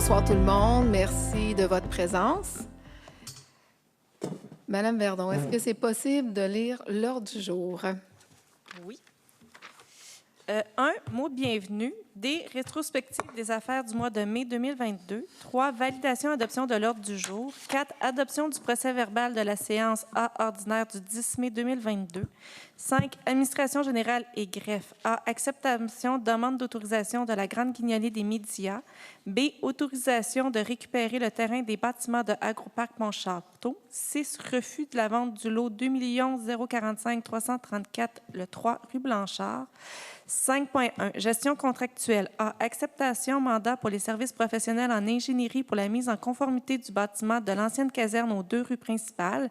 Bonsoir tout le monde. Merci de votre présence. Madame Verdon, est-ce que c'est possible de lire l'ordre du jour? Oui. Un, mot de bienvenue. Des rétrospectives des affaires du mois de mai 2022. 3, validation et adoption de l'ordre du jour. 4, adoption du procès-verbal de la séance A ordinaire du 10 mai 2022. 5, administration générale et greffe. A, acceptation, demande d'autorisation de la Grande Guignolée des médias. B, autorisation de récupérer le terrain des bâtiments de Agroparc Pontchâteau. 6, refus de la vente du lot 2 045 334 le 3 rue Blanchard. 5.1. Gestion contractuelle. A. Acceptation mandat pour les services professionnels en ingénierie pour la mise en conformité du bâtiment de l'ancienne caserne aux 2 rues principales.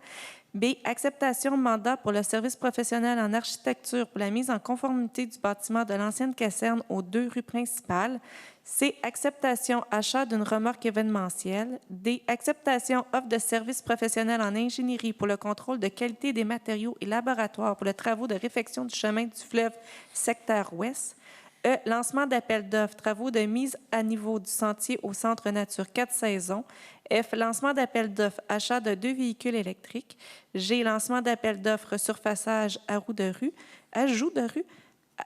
B. Acceptation mandat pour le service professionnel en architecture pour la mise en conformité du bâtiment de l'ancienne caserne aux 2 rues principales. C. Acceptation achat d'une remorque événementielle. D. Acceptation offre de services professionnels en ingénierie pour le contrôle de qualité des matériaux et laboratoire pour les travaux de réfection du chemin du fleuve secteur ouest. E. Lancement d'appel d'offres, travaux de mise à niveau du sentier au Centre Nature 4 saisons. F. Lancement d'appel d'offres, achat de 2 véhicules électriques. G. Lancement d'appel d'offres, surfaçage ajout de rue.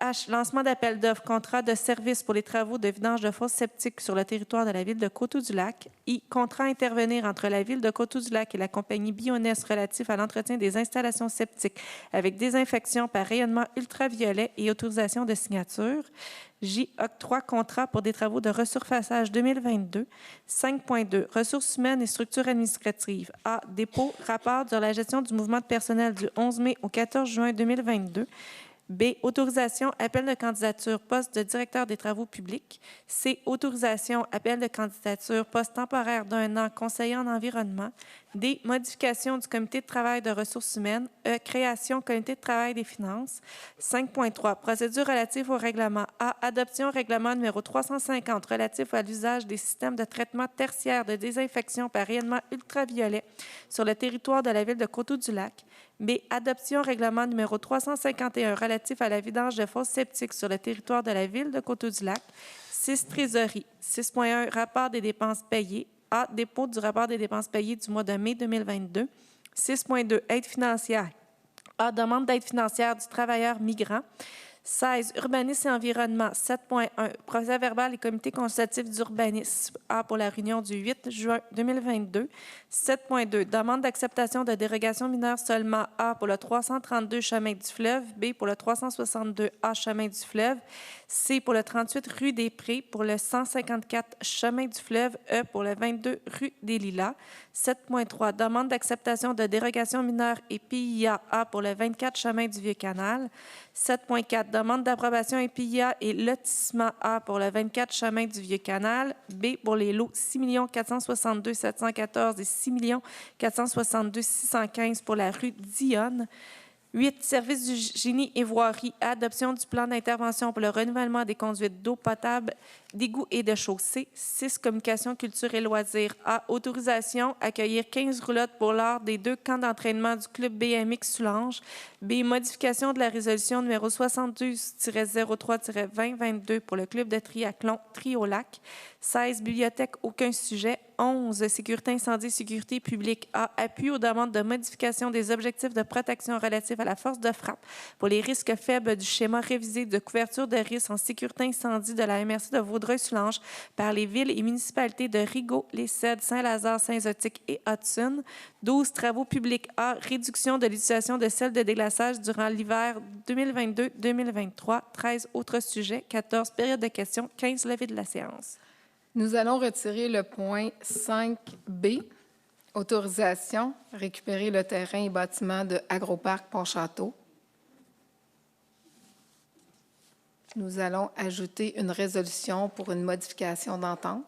H. Lancement d'appel d'offres, contrat de service pour les travaux de vidange de fosses septiques sur le territoire de la ville de Coteau-du-Lac. I. Contrat à intervenir entre la ville de Coteau-du-Lac et la compagnie Bioness relatif à l'entretien des installations septiques avec désinfection par rayonnement ultraviolet et autorisation de signature. J. Octroi contrat pour des travaux de resurfaçage 2022. 5.2. Ressources humaines et structures administratives. A. Dépôt, rapport sur la gestion du mouvement de personnel du 11 mai au 14 juin 2022. B. Autorisation, appel de candidature, poste de directeur des travaux publics. C. Autorisation, appel de candidature, poste temporaire d'1 an, conseiller en environnement. D. Modification du comité de travail de ressources humaines. E. Création, comité de travail des finances. 5.3. Procédure relative au règlement. A. Adoption règlement numéro 350 relatif à l'usage des systèmes de traitement tertiaire de désinfection par rayonnement ultraviolet sur le territoire de la ville de Coteau-du-Lac. B. Adoption règlement numéro 351 relatif à la vidange de fosses septiques sur le territoire de la ville de Coteau-du-Lac. 6. Trésorerie. 6.1. Rapport des dépenses payées. A. Dépôt du rapport des dépenses payées du mois de mai 2022. 6.2. Aide financière. A. Demande d'aide financière du travailleur migrant. 16. Urbanisme et environnement. 7.1. Procès-verbal et comité consultatif d'urbanisme. A pour la réunion du 8 juin 2022. 7.2. Demande d'acceptation de dérogation mineure seulement. A pour le 332 chemin du fleuve. B pour le 362 A chemin du fleuve. C pour le 38 rue des Prés. Pour le 154 chemin du fleuve. E pour le 22 rue des Lilas. 7.3. Demande d'acceptation de dérogation mineure et PIA. A pour le 24 chemin du Vieux-Canal. 7.4. Demande d'approbation et PIA et lotissement A pour le 24 chemin du Vieux-Canal. B pour les lots 6 462 714 et 6 462 615 pour la rue Dionne. 8. Service du génie et voirie. Adoption du plan d'intervention pour le renouvellement des conduites d'eau potable, d'égouts et de chaussées. 6. Communication, culture et loisirs. A. Autorisation. Accueillir 15 roulottes pour l'art des 2 camps d'entraînement du club BMX Soulanges. B. Modification de la résolution numéro 72-03-2022 pour le club de triathlon Tri-au-Lac. 16. Bibliothèque, aucun sujet. 11. Sécurité incendie, sécurité publique. A. Appui aux demandes de modification des objectifs de protection relatifs à la force de frappe pour les risques faibles du schéma révisé de couverture de risque en sécurité incendie de la MRC de Vaudreuil-Soulanges par les villes et municipalités de Rigaud, Les Cèdres, Saint-Lazare, Saint-Zotique et Hudson. 12. Travaux publics. A. Réduction de l'utilisation de sel de déglaçage durant l'hiver 2022-2023. 13. Autres sujets. 14. Période de questions. 15. Levée de la séance. Nous allons retirer le point 5B, autorisation, récupérer le terrain et bâtiment de Agroparc Pontchâteau. Nous allons ajouter une résolution pour une modification d'entente.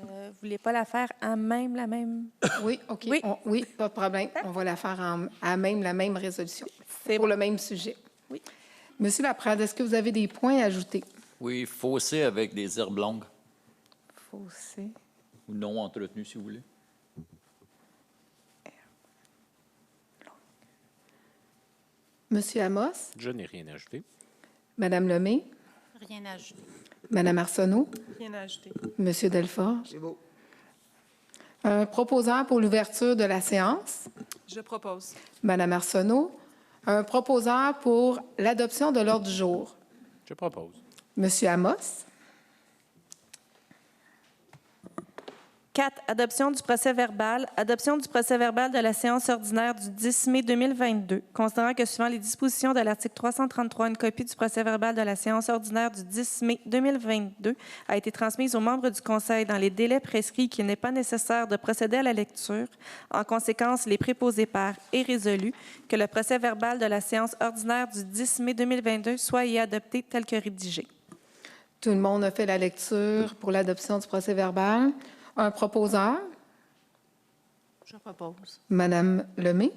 Vous ne voulez pas la faire à même la même? Oui, OK. Oui, Oui, pas de problème. On va la faire à même la même résolution pour le même sujet. Oui. Monsieur Laprade, est-ce que vous avez des points à ajouter? Oui, fossé avec des herbes longues Fossé. ou non entretenues, si vous voulez. Monsieur Amos? Je n'ai rien ajouté. Madame Lemay? Rien à ajouter. Madame Arsenault, Rien à ajouter. Monsieur Delforge. C'est beau. Un proposeur pour l'ouverture de la séance, Je propose. Madame Arsenault. Un proposeur pour l'adoption de l'ordre du jour, Je propose. Monsieur Amos. 4. Adoption du procès-verbal. Adoption du procès-verbal de la séance ordinaire du 10 mai 2022. Considérant que, suivant les dispositions de l'article 333, une copie du procès-verbal de la séance ordinaire du 10 mai 2022 a été transmise aux membres du Conseil dans les délais prescrits, qu'il n'est pas nécessaire de procéder à la lecture. En conséquence, les préposés par est résolu que le procès-verbal de la séance ordinaire du 10 mai 2022 soit y adopté tel que rédigé. Tout le monde a fait la lecture pour l'adoption du procès-verbal. Un proposeur, Je propose. Madame Lemay.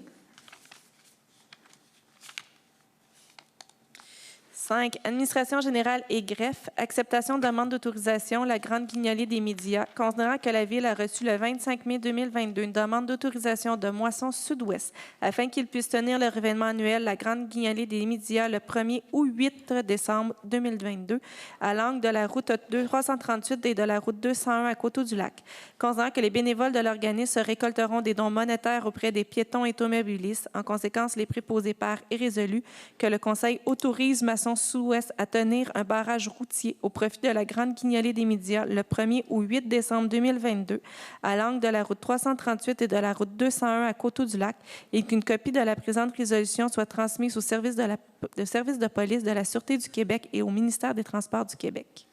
5. Administration générale et greffe. Acceptation de demande d'autorisation, la Grande Guignolée des médias. Considérant que la Ville a reçu le 25 mai 2022 une demande d'autorisation de Moisson Sud-Ouest afin qu'il puisse tenir leur événement annuel, la Grande Guignolée des médias, le 1er ou 8 décembre 2022 à l'angle de la route 338 et de la route 201 à Coteau-du-Lac. Considérant que les bénévoles de l'organisme récolteront des dons monétaires auprès des piétons et automobilistes. En conséquence, les préposés par est résolu que le Conseil autorise Moisson Sud-Ouest à tenir un barrage routier au profit de la Grande Guignolée des médias le 1er au 8 décembre 2022 à l'angle de la route 338 et de la route 201 à Coteau-du-Lac et qu'une copie de la présente résolution soit transmise au service de police de la Sûreté du Québec et au ministère des Transports du Québec.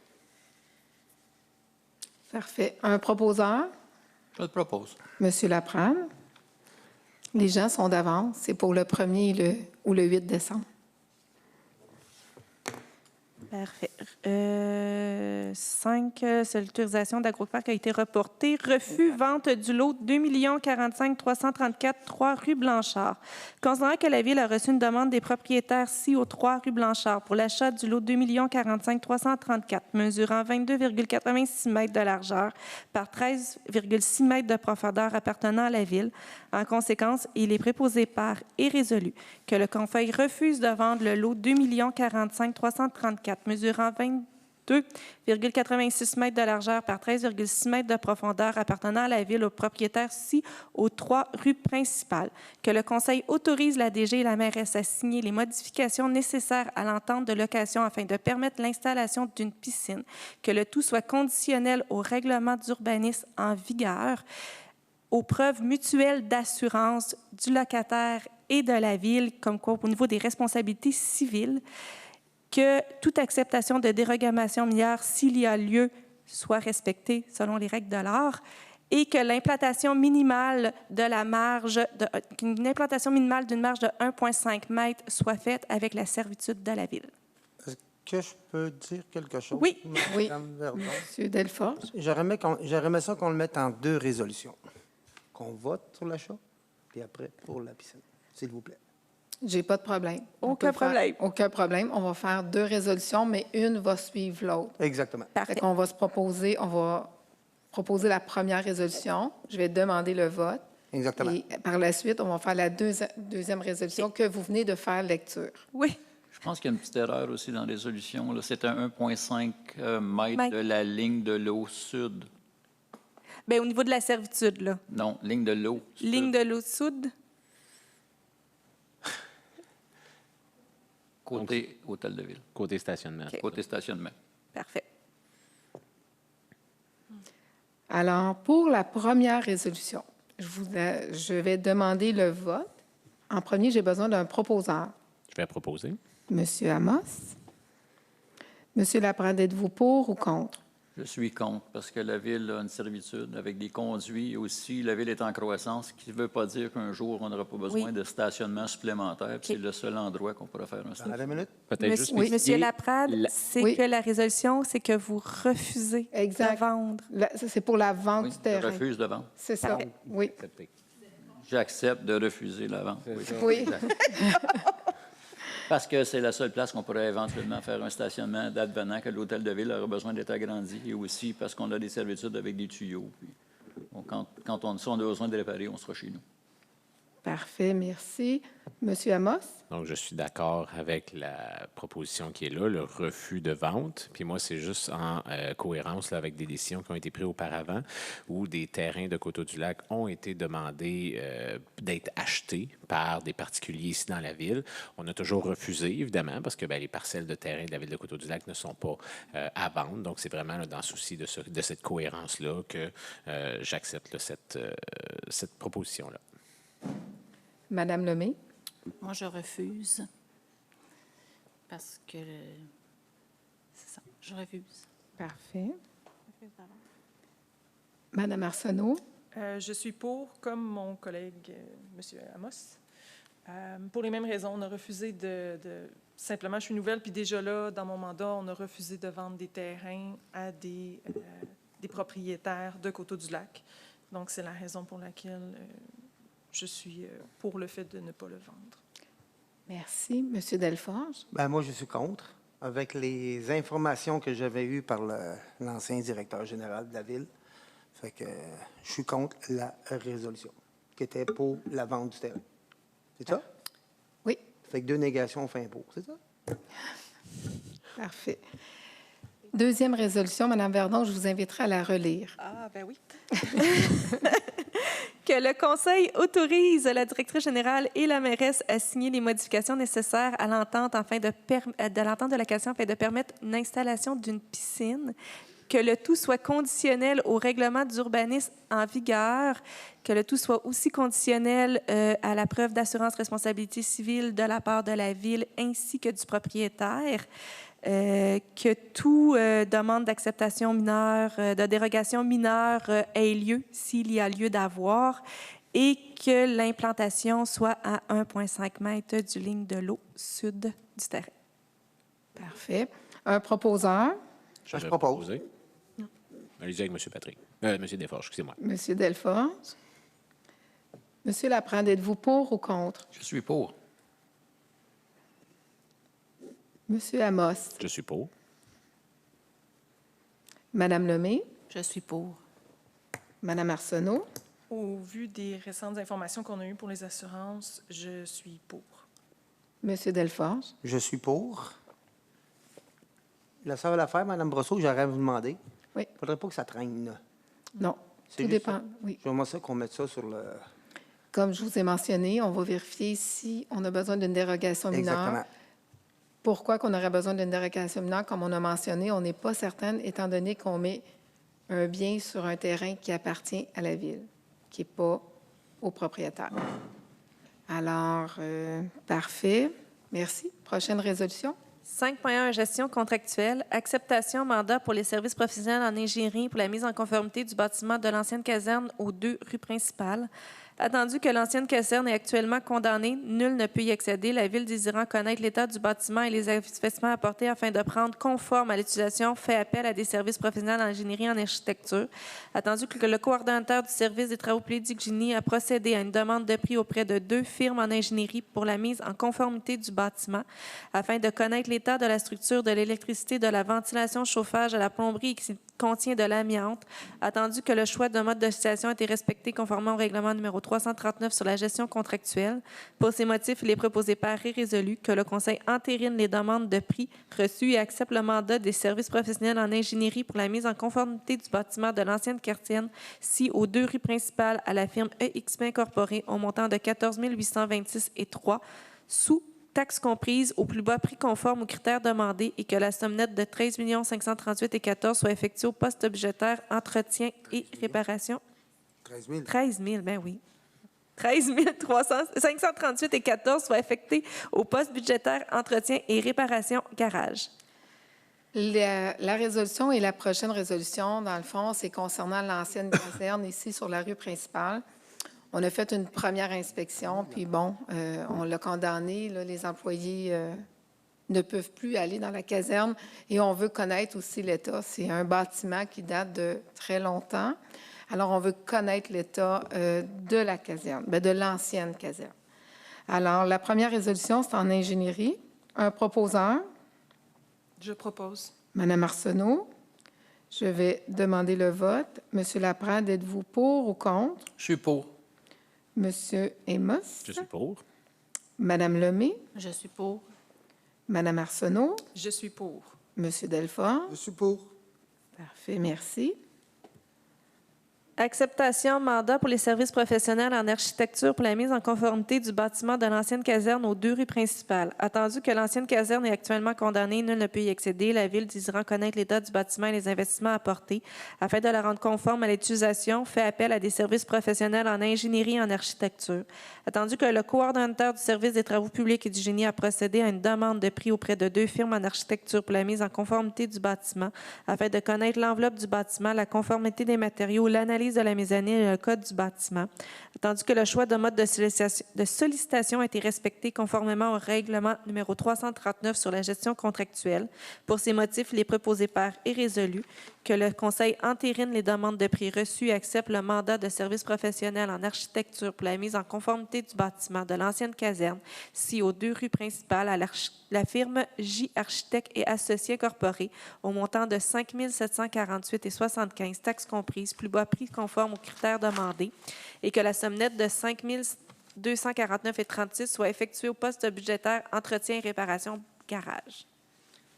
Parfait. Un proposeur, Je le propose. Monsieur Laprade. Les gens sont d'avance. C'est pour le 1er ou le 8 décembre. Parfait. 5, c'est l'autorisation d'Agroparc a été reportée. Refus vente du lot 2 45 334 3 rue Blanchard. Considérant que la Ville a reçu une demande des propriétaires ci au 3 rue Blanchard pour l'achat du lot 2 45 334 mesurant 22,86 mètres de largeur par 13,6 mètres de profondeur appartenant à la Ville. En conséquence, il est préposé par et résolu que le Conseil refuse de vendre le lot 2 45 334 mesurant 22,86 mètres de largeur par 13,6 mètres de profondeur appartenant à la Ville aux propriétaires ci aux 3 rues principales, que le Conseil autorise la DG et la mairesse à signer les modifications nécessaires à l'entente de location afin de permettre l'installation d'une piscine, que le tout soit conditionnel au règlement d'urbanisme en vigueur, aux preuves mutuelles d'assurance du locataire et de la Ville, comme quoi au niveau des responsabilités civiles, que toute acceptation de dérogation minière, s'il y a lieu, soit respectée selon les règles de l'art et que l'implantation minimale de la marge, qu'une implantation minimale d'une marge de 1,5 m soit faite avec la servitude de la Ville. Est-ce que je peux dire quelque chose? Oui. Oui. Madame Verdon? Monsieur Delforge. J'aurais aimé ça qu'on le mette en 2 résolutions. Qu'on vote sur l'achat, puis après pour la piscine, s'il vous plaît. J'ai pas de problème. Aucun problème. Aucun problème. On va faire 2 résolutions, mais une va suivre l'autre. Exactement. Parfait. On va proposer la première résolution. Je vais demander le vote. Exactement. Et par la suite, on va faire la deuxième résolution que vous venez de faire lecture. Oui. Je pense qu'il y a une petite erreur aussi dans la résolution. Là. C'est un 1,5 mètre de la ligne de l'eau sud. Bien, au niveau de la servitude, là. Non, ligne de l'eau sud. Ligne de l'eau sud. Côté hôtel de ville. Côté stationnement. OK. Côté stationnement. Parfait. Alors, pour la première résolution, je vais demander le vote. En premier, j'ai besoin d'un proposeur. Je vais proposer. Monsieur Amos. Monsieur Laprade, êtes-vous pour ou contre? Je suis contre parce que la ville a une servitude avec des conduits. Aussi, la ville est en croissance, ce qui ne veut pas dire qu'un jour, on n'aura pas besoin Oui. de stationnement supplémentaire. Puis c'est le seul endroit qu'on pourra faire un Dans stationnement. la minute? Peut-être juste Monsieur spécifier Laprade, la- c'est Oui. que la résolution, c'est que vous refusez Exact. de vendre. C'est pour la vente Oui, du je terrain. refuse de vendre. C'est ça. Parfait. Oui. Accepté. J'accepte de refuser la vente. Oui. Oui. Parce que c'est la seule place qu'on pourrait éventuellement faire un stationnement d'advenant que l'hôtel de ville aura besoin d'être agrandi et aussi parce qu'on a des servitudes avec des tuyaux. Puis, bon, si on a besoin de réparer, on sera chez nous. Parfait, merci. Monsieur Amos? Donc, je suis d'accord avec la proposition qui est là, le refus de vente. Puis moi, c'est juste en cohérence là, avec des décisions qui ont été prises auparavant où des terrains de Coteau-du-Lac ont été demandés d'être achetés par des particuliers ici dans la ville. On a toujours refusé, évidemment, parce que les parcelles de terrain de la ville de Coteau-du-Lac ne sont pas à vendre. Donc, c'est vraiment là, dans le souci de cette cohérence-là que j'accepte là, cette proposition-là. Madame Lemay? Moi, je refuse. Parce que... C'est ça, je refuse. Parfait. Madame Arsenault? Je suis pour, comme mon collègue M. Amos. Pour les mêmes raisons, on a refusé simplement, je suis nouvelle, puis déjà là, dans mon mandat, on a refusé de vendre des terrains à des propriétaires de Coteau-du-Lac. Donc, c'est la raison pour laquelle je suis pour le fait de ne pas le vendre. Merci. Monsieur Delforge? Ben, moi, je suis contre. Avec les informations que j'avais eues par l'ancien directeur général de la ville, fait que je suis contre la résolution, qui était pour la vente du terrain. C'est ça? Oui. Fait que 2 négations font un pour, c'est ça? Parfait. Deuxième résolution, Madame Verdon, je vous inviterai à la relire. Ah, ben oui. Que le Conseil autorise la directrice générale et la mairesse à signer les modifications nécessaires à l'entente de la question afin de permettre l'installation d'une piscine, que le tout soit conditionnel au règlement d'urbanisme en vigueur, que le tout soit aussi conditionnel à la preuve d'assurance responsabilité civile de la part de la ville ainsi que du propriétaire, que tout demande d'acceptation mineure, de dérogation mineure ait lieu s'il y a lieu d'avoir et que l'implantation soit à 1,5 mètre du ligne de l'eau sud du terrain. Parfait. Un proposeur? Je vais propose. proposer. Allez-y avec M. Patrick. M. Desforges, excusez-moi. Monsieur Delforge? Monsieur Laprade, êtes-vous pour ou contre? Je suis pour. Monsieur Amos? Je suis pour. Madame Lemay? Je suis pour. Madame Arsenault? Au vu des récentes informations qu'on a eues pour les assurances, je suis pour. Monsieur Delforge? Je suis pour. La seule affaire, Mme Brosseau, j'aurais à vous demander. Oui. Il ne faudrait pas que ça traîne. Non. C'est Tout juste dépend. ça. Oui. J'aimerais ça qu'on mette ça sur le... Comme je vous ai mentionné, on va vérifier si on a besoin d'une dérogation mineure. Exactement. Pourquoi qu'on aurait besoin d'une dérogation mineure? Comme on a mentionné, on n'est pas certaine, étant donné qu'on met un bien sur un terrain qui appartient à la ville, qui n'est pas au propriétaire. Alors, parfait. Merci. Prochaine résolution. 5.1 Gestion contractuelle, acceptation mandat pour les services professionnels en ingénierie pour la mise en conformité du bâtiment de l'ancienne caserne aux 2 rues principales. Attendu que l'ancienne caserne est actuellement condamnée, nul ne peut y accéder. La Ville désirant connaître l'état du bâtiment et les investissements apportés afin de prendre conforme à l'utilisation fait appel à des services professionnels en ingénierie et en architecture. Attendu que le coordonnateur du service des travaux publics Gini a procédé à une demande de prix auprès de 2 firmes en ingénierie pour la mise en conformité du bâtiment afin de connaître l'état de la structure, de l'électricité, de la ventilation, chauffage, à la plomberie qui contient de l'amiante. Attendu que le choix de mode de situation a été respecté conformément au règlement numéro 339 sur la gestion contractuelle. Pour ces motifs, il est proposé par et résolu que le Conseil entérine les demandes de prix reçues et accepte le mandat des services professionnels en ingénierie pour la mise en conformité du bâtiment de l'ancienne quartienne si aux 2 rues principales à la firme EXP Incorporée au montant de 14 826 et 3 sous taxes comprises au plus bas prix conforme aux critères demandés et que la somme nette de 13 538 et 14 soit effectuée au poste budgétaire entretien et réparation. 13 000. 13 000, ben oui. 13 538 et 14 soit affectés au poste budgétaire entretien et réparation garage. La résolution et la prochaine résolution, dans le fond, c'est concernant l'ancienne caserne ici sur la rue principale. On a fait une première inspection, puis bon, on l'a condamné. Là, les employés ne peuvent plus aller dans la caserne et on veut connaître aussi l'état. C'est un bâtiment qui date de très longtemps. Alors, on veut connaître l'état de la caserne, de l'ancienne caserne. Alors, la première résolution, c'est en ingénierie. Un proposeur, Je propose. Mme Arsenault. Je vais demander le vote. Monsieur Laprade, êtes-vous pour ou contre? Je suis pour. Monsieur Amos. Je suis pour. Madame Lemay. Je suis pour. Madame Arsenault. Je suis pour. Monsieur Delfort. Je suis pour. Parfait, merci. Acceptation mandat pour les services professionnels en architecture pour la mise en conformité du bâtiment de l'ancienne caserne aux 2 rues principales. Attendu que l'ancienne caserne est actuellement condamnée, nul ne peut y accéder. La Ville désirant connaître l'état du bâtiment et les investissements apportés afin de la rendre conforme à l'utilisation, fait appel à des services professionnels en ingénierie et en architecture. Attendu que le coordonnateur du service des travaux publics et du génie a procédé à une demande de prix auprès de 2 firmes en architecture pour la mise en conformité du bâtiment afin de connaître l'enveloppe du bâtiment, la conformité des matériaux, l'analyse de la mezzanine et le code du bâtiment, attendu que le choix de mode de sollicitation a été respecté conformément au règlement numéro 339 sur la gestion contractuelle. Pour ces motifs, il est proposé par et résolu que le Conseil entérine les demandes de prix reçues et accepte le mandat de service professionnel en architecture pour la mise en conformité du bâtiment de l'ancienne caserne, située aux 2 rues principales, à la firme J Architectes et Associés Incorporés, au montant de 5 748,75 taxes comprises, plus bas prix conforme aux critères demandés, et que la somme nette de 5 249,36 soit effectuée au poste budgétaire entretien et réparation garage.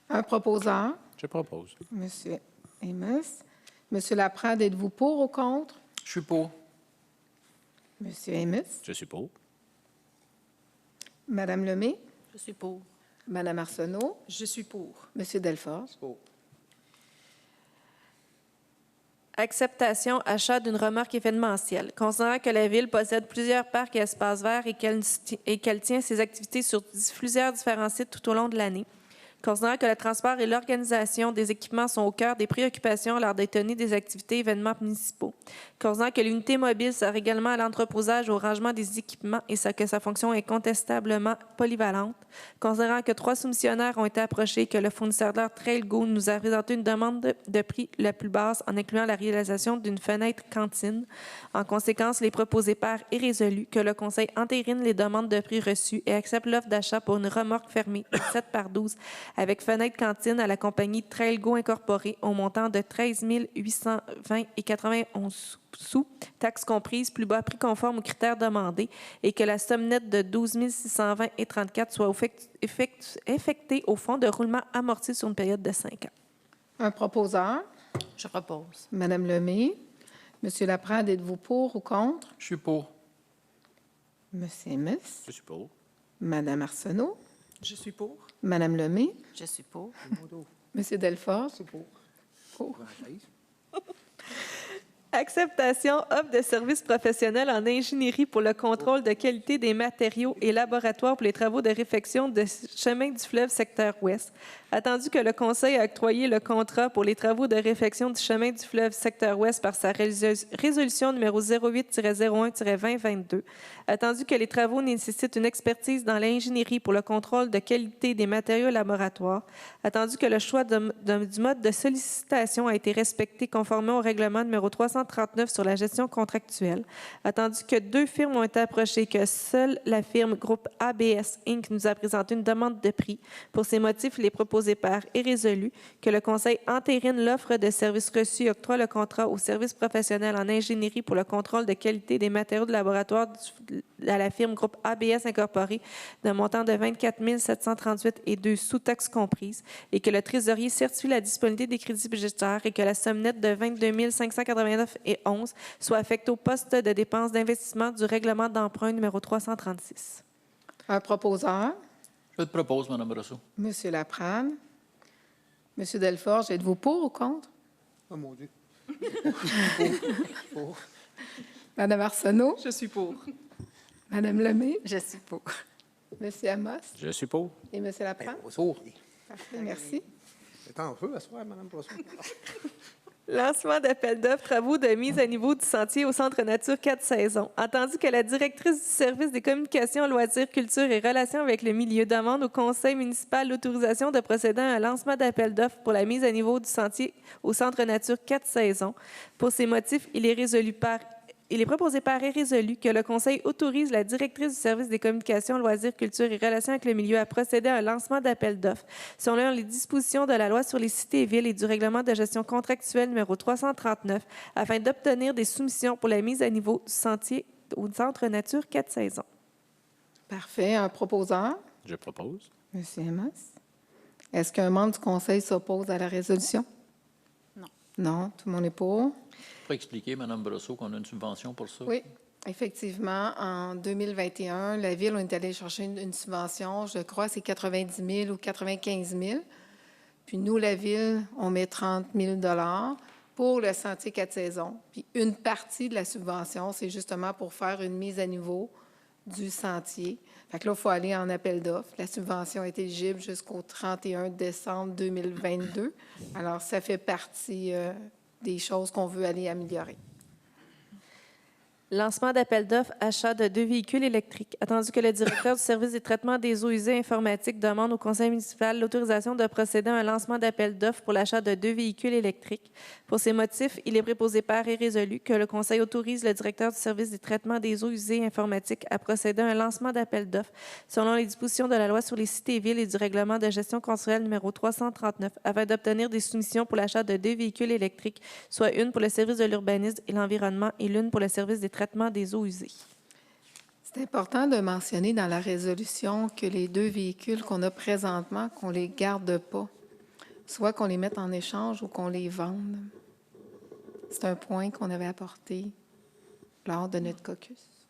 Un proposeur. Je propose. Monsieur Amos. Monsieur Laprade, êtes-vous pour ou contre? Je suis pour. Monsieur Amos. Je suis pour. Madame Lemay. Je suis pour. Madame Arsenault. Je suis pour. Monsieur Delfort. Acceptation, achat d'une remorque événementielle. Considérant que la Ville possède plusieurs parcs et espaces verts et qu'elle tient ses activités sur plusieurs différents sites tout au long de l'année. Considérant que le transport et l'organisation des équipements sont au cœur des préoccupations lors des tenues des activités et événements municipaux. Considérant que l'unité mobile sert également à l'entreposage et au rangement des équipements et que sa fonction est contestablement polyvalente. Considérant que 3 soumissionnaires ont été approchés et que le fournisseur d'art Trailgo nous a présenté une demande de prix la plus basse en incluant la réalisation d'une fenêtre cantine. En conséquence, il est proposé par et résolu que le Conseil entérine les demandes de prix reçues et accepte l'offre d'achat pour une remorque fermée de 7x12 avec fenêtre cantine à la compagnie Trailgo Incorporée au montant de 13 820,91 sous, taxes comprises, plus bas prix conforme aux critères demandés, et que la somme nette de 12 620,34 soit affectée au fonds de roulement amorti sur une période de 5 ans. Un proposeur. Je propose. Madame Lemay. Monsieur Laprade, êtes-vous pour ou contre? Je suis pour. Monsieur Amos. Je suis pour. Madame Arsenault. Je suis pour. Madame Lemay. Je suis pour. Monsieur Delfort. Acceptation, offre de services professionnels en ingénierie pour le contrôle de qualité des matériaux et laboratoire pour les travaux de réfection de chemin du fleuve secteur ouest. Attendu que le Conseil a octroyé le contrat pour les travaux de réfection du chemin du fleuve secteur ouest par sa résolution numéro 08-01-2022. Attendu que les travaux nécessitent une expertise dans l'ingénierie pour le contrôle de qualité des matériaux laboratoires. Attendu que le choix du mode de sollicitation a été respecté conformément au règlement numéro 339 sur la gestion contractuelle. Attendu que 2 firmes ont été approchées, que seule la firme groupe ABS Inc. nous a présenté une demande de prix. Pour ces motifs, il est proposé par et résolu que le Conseil entérine l'offre de services reçus et octroie le contrat au service professionnel en ingénierie pour le contrôle de qualité des matériaux de laboratoire à la firme groupe ABS Incorporée d'un montant de 24 738,02 sous taxes comprises et que le trésorier certifie la disponibilité des crédits budgétaires et que la somme nette de 22 589,11 soit affectée au poste de dépenses d'investissement du règlement d'emprunt numéro 336. Un proposeur. Je te propose, Mme Rousseau. Monsieur Laprade. Monsieur Delforge, êtes-vous pour ou contre? Oh mon Dieu. Madame Arsenault. Je suis pour. Madame Lemay. Je suis pour. Monsieur Amos. Je suis pour. Et Monsieur Laprade. Parfait, merci. C'est en feu à soir, Mme Poisson. Lancement d'appel d'offres, travaux de mise à niveau du sentier au Centre Nature 4 saisons. Entendu que la directrice du service des communications, loisirs, culture et relations avec le milieu demande au conseil municipal l'autorisation de procéder à un lancement d'appel d'offres pour la mise à niveau du sentier au Centre Nature 4 saisons. Pour ces motifs, il est proposé par et résolu que le Conseil autorise la directrice du service des communications, loisirs, culture et relations avec le milieu à procéder à un lancement d'appel d'offres selon les dispositions de la loi sur les cités et villes et du règlement de gestion contractuelle numéro 339 afin d'obtenir des soumissions pour la mise à niveau du sentier au Centre Nature 4 saisons. Parfait. Un proposeur, Je propose. M. Amos. Est-ce qu'un membre du conseil s'oppose à la résolution? Non. Non, tout le monde est pour. Pour expliquer, Mme Brosseau, qu'on a une subvention pour ça? Oui, effectivement, en 2021, la Ville, on est allé chercher une subvention, je crois, c'est 90 000 ou 95 000. Puis nous, la Ville, on met 30 000 pour le sentier 4 saisons. Puis une partie de la subvention, c'est justement pour faire une mise à niveau du sentier. Fait que là, il faut aller en appel d'offres. La subvention est éligible jusqu'au 31 décembre 2022. Alors, ça fait partie des choses qu'on veut aller améliorer. Lancement d'appel d'offres, achat de 2 véhicules électriques. Attendu que le directeur du service des traitements des eaux usées informatiques demande au conseil municipal l'autorisation de procéder à un lancement d'appel d'offres pour l'achat de 2 véhicules électriques. Pour ces motifs, il est préposé par et résolu que le conseil autorise le directeur du service des traitements des eaux usées informatiques à procéder à un lancement d'appel d'offres selon les dispositions de la loi sur les cités et villes et du règlement de gestion contractuelle numéro 339 afin d'obtenir des soumissions pour l'achat de 2 véhicules électriques, soit une pour le service de l'urbanisme et l'environnement et l'une pour le service des traitement des eaux usées. C'est important de mentionner dans la résolution que les 2 véhicules qu'on a présentement, qu'on ne les garde pas, soit qu'on les mette en échange ou qu'on les vende. C'est un point qu'on avait apporté lors de notre caucus.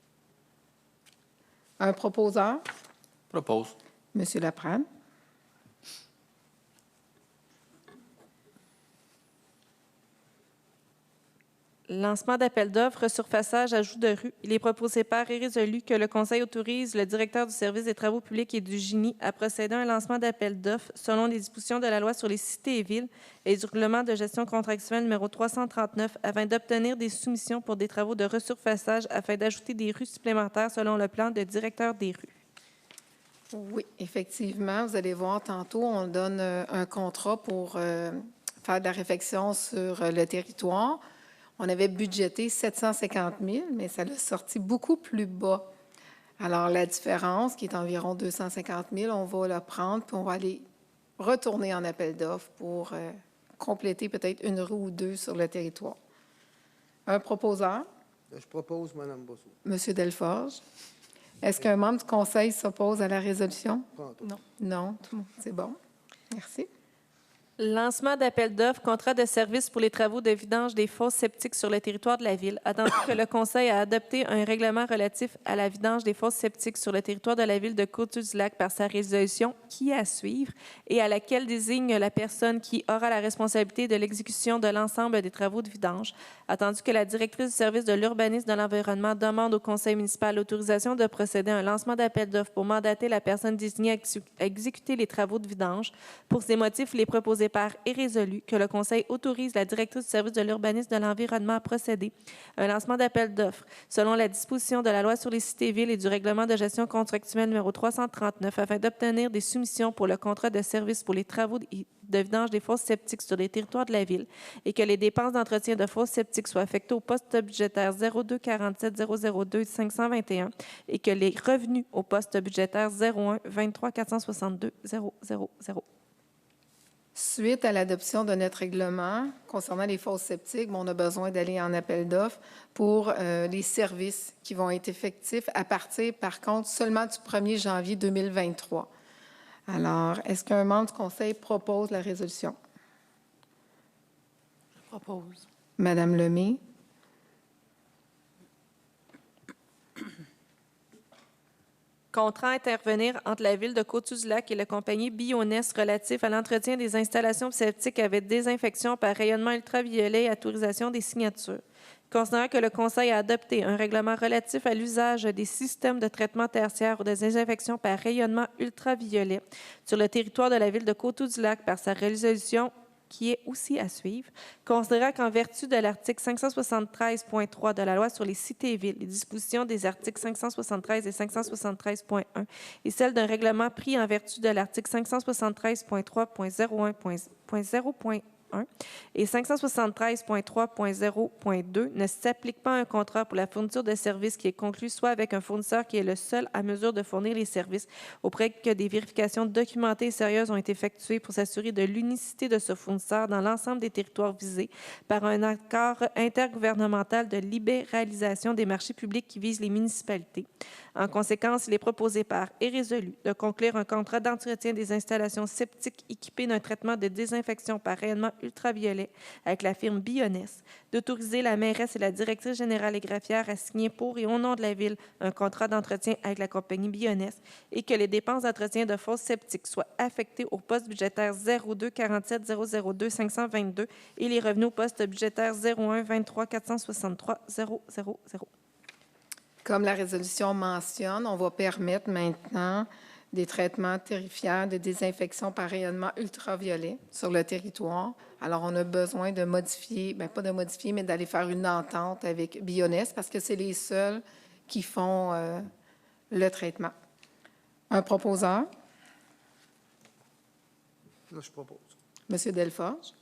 Un proposeur, Propose. M. Laprade. Lancement d'appel d'offres, resurfaçage, ajout de rue. Il est proposé par et résolu que le conseil autorise le directeur du service des travaux publics et du génie à procéder à un lancement d'appel d'offres selon les dispositions de la loi sur les cités et villes et du règlement de gestion contractuelle numéro 339 afin d'obtenir des soumissions pour des travaux de resurfaçage afin d'ajouter des rues supplémentaires selon le plan de directeur des rues. Oui, effectivement, vous allez voir tantôt, on donne un contrat pour faire de la réfection sur le territoire. On avait budgété 750 000, mais ça l'a sorti beaucoup plus bas. Alors, la différence, qui est environ 250 000, on va la prendre, puis on va aller retourner en appel d'offres pour compléter peut-être une rue ou 2 sur le territoire. Un proposeur, Je propose Mme Brosseau. M. Delforge. Est-ce qu'un membre du conseil s'oppose à la résolution? Non. Non, tout le monde, c'est bon. Merci. Lancement d'appel d'offres, contrat de service pour les travaux de vidange des fosses septiques sur le territoire de la Ville. Attendu que le Conseil a adopté un règlement relatif à la vidange des fosses septiques sur le territoire de la Ville de Coteau-du-Lac par sa résolution qui est à suivre et à laquelle désigne la personne qui aura la responsabilité de l'exécution de l'ensemble des travaux de vidange. Attendu que la directrice du service de l'urbanisme de l'environnement demande au Conseil municipal l'autorisation de procéder à un lancement d'appel d'offres pour mandater la personne désignée à exécuter les travaux de vidange. Pour ces motifs, il est proposé par et résolu que le Conseil autorise la directrice du service de l'urbanisme de l'environnement à procéder à un lancement d'appel d'offres selon la disposition de la loi sur les cités et villes et du règlement de gestion contractuelle numéro 339 afin d'obtenir des soumissions pour le contrat de service pour les travaux de vidange des fosses septiques sur les territoires de la Ville et que les dépenses d'entretien de fosses septiques soient affectées au poste budgétaire 0247 002 521 et que les revenus au poste budgétaire 01 23 462 000. Suite à l'adoption de notre règlement concernant les fosses septiques, on a besoin d'aller en appel d'offres pour les services qui vont être effectifs à partir, par contre, seulement du 1er janvier 2023. Alors, est-ce qu'un membre du Conseil propose la résolution? Je propose. Madame Lemay. Contrat à intervenir entre la Ville de Coteau-du-Lac et la compagnie Bioness relatif à l'entretien des installations septiques avec désinfection par rayonnement ultraviolet et autorisation des signatures. Considérant que le Conseil a adopté un règlement relatif à l'usage des systèmes de traitement tertiaire ou de désinfection par rayonnement ultraviolet sur le territoire de la Ville de Coteau-du-Lac par sa résolution qui est aussi à suivre, considérant qu'en vertu de l'article 573.3 de la loi sur les cités et villes, les dispositions des articles 573 et 573.1 et celles d'un règlement pris en vertu de l'article 573.3.01.0. 1 et 573.3.0.2 ne s'appliquent pas à un contrat pour la fourniture de services qui est conclu soit avec un fournisseur qui est le seul à mesure de fournir les services auprès que des vérifications documentées et sérieuses ont été effectuées pour s'assurer de l'unicité de ce fournisseur dans l'ensemble des territoires visés par un accord intergouvernemental de libéralisation des marchés publics qui vise les municipalités. En conséquence, il est proposé par et résolu de conclure un contrat d'entretien des installations septiques équipées d'un traitement de désinfection par rayonnement ultraviolet avec la firme Bioness, d'autoriser la mairesse et la directrice générale et greffière à signer pour et au nom de la Ville un contrat d'entretien avec la compagnie Bioness et que les dépenses d'entretien de fosses septiques soient affectées au poste budgétaire 02 47 002 522 et les revenus au poste budgétaire 01 23 463 000. Comme la résolution mentionne, on va permettre maintenant des traitements tarifaires de désinfection par rayonnement ultraviolet sur le territoire. Alors, on a besoin de modifier, bien pas de modifier, mais d'aller faire une entente avec Bioness parce que c'est les seuls qui font le traitement. Un proposeur, Là, je propose. M. Delforge.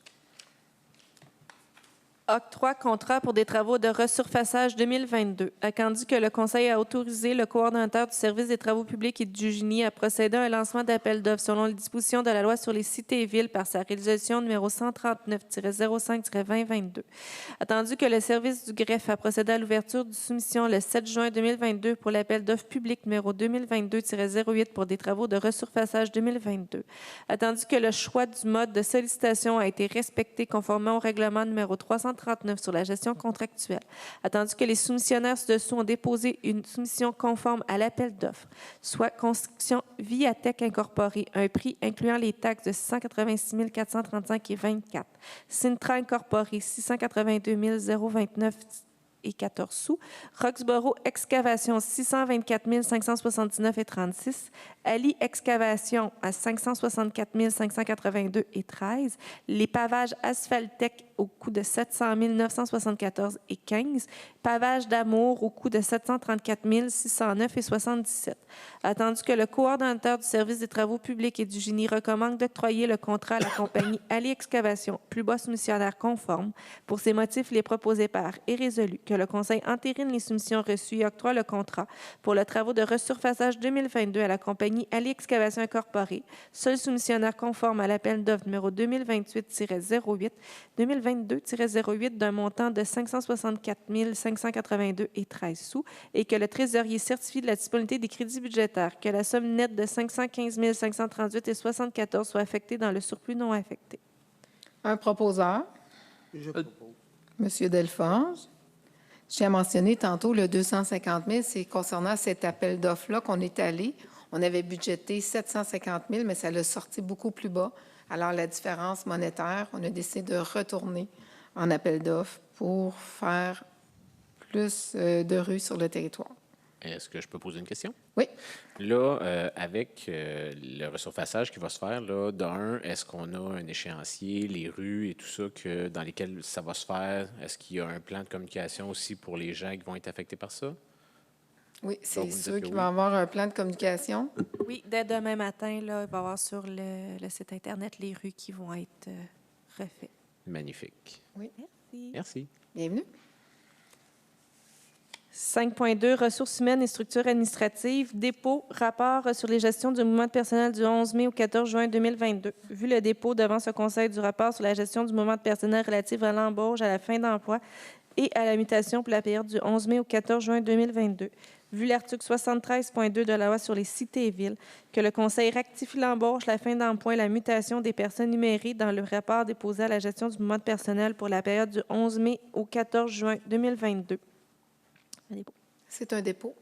Octroi contrat pour des travaux de resurfaçage 2022. Attendu que le Conseil a autorisé le coordonnateur du service des travaux publics et du génie à procéder à un lancement d'appel d'offres selon les dispositions de la loi sur les cités et villes par sa résolution numéro 139-05-2022. Attendu que le service du greffe a procédé à l'ouverture de soumission le 7 juin 2022 pour l'appel d'offres public numéro 2022-08 pour des travaux de resurfaçage 2022. Attendu que le choix du mode de sollicitation a été respecté conformément au règlement numéro 339 sur la gestion contractuelle. Attendu que les soumissionnaires ci-dessous ont déposé une soumission conforme à l'appel d'offres, soit Construction Viatech Incorporée, un prix incluant les taxes de 686 435 et 24. Sintra Incorporée, 682 029 et 14 sous. Roxborough Excavation, 624 579 et 36. Ali Excavation à 564 582 et 13. Les pavages Asphaltec au coût de 700 974 et 15. Pavage d'Amour au coût de 734 609 et 77. Attendu que le coordonnateur du service des travaux publics et du génie recommande d'octroyer le contrat à la compagnie Ali Excavation, plus bas soumissionnaire conforme. Pour ces motifs, il est proposé par et résolu que le Conseil entérine les soumissions reçues et octroie le contrat pour le travaux de resurfaçage 2022 à la compagnie Ali Excavation Incorporée, seul soumissionnaire conforme à l'appel d'offres numéro 2028-08, 2022-08 d'un montant de 564 582 et 13 sous et que le trésorier certifie de la disponibilité des crédits budgétaires, que la somme nette de 515 538 et 74 soit affectée dans le surplus non affecté. Un proposeur, Je propose. M. Delforge. J'ai mentionné tantôt le 250 000, c'est concernant cet appel d'offres-là qu'on est allé. On avait budgété 750 000, mais ça l'a sorti beaucoup plus bas. Alors, la différence monétaire, on a décidé de retourner en appel d'offres pour faire plus de rues sur le territoire. Est-ce que je peux poser une question? Oui. Là, avec le resurfaçage qui va se faire, là, d'un, est-ce qu'on a un échéancier, les rues et tout ça dans lesquelles ça va se faire? Est-ce qu'il y a un plan de communication aussi pour les gens qui vont être affectés par ça? Oui, c'est Donc, vous me sûr dites que qu'il oui. va y avoir un plan de communication. Oui, dès demain matin, là, il va y avoir sur le site Internet les rues qui vont être refaites. Magnifique. Merci. Merci. Bienvenue. 5.2, ressources humaines et structures administratives. Dépôt, rapport sur les gestions du mouvement de personnel du 11 mai au 14 juin 2022. Vu le dépôt devant ce Conseil du rapport sur la gestion du mouvement de personnel relatif à l'embauche, à la fin d'emploi et à la mutation pour la période du 11 mai au 14 juin 2022. Vu l'article 73.2 de la loi sur les cités et villes, que le Conseil rectifie l'embauche, la fin d'emploi et la mutation des personnes numérées dans le rapport déposé à la gestion du mouvement de personnel pour la période du 11 mai au 14 juin 2022. C'est un dépôt.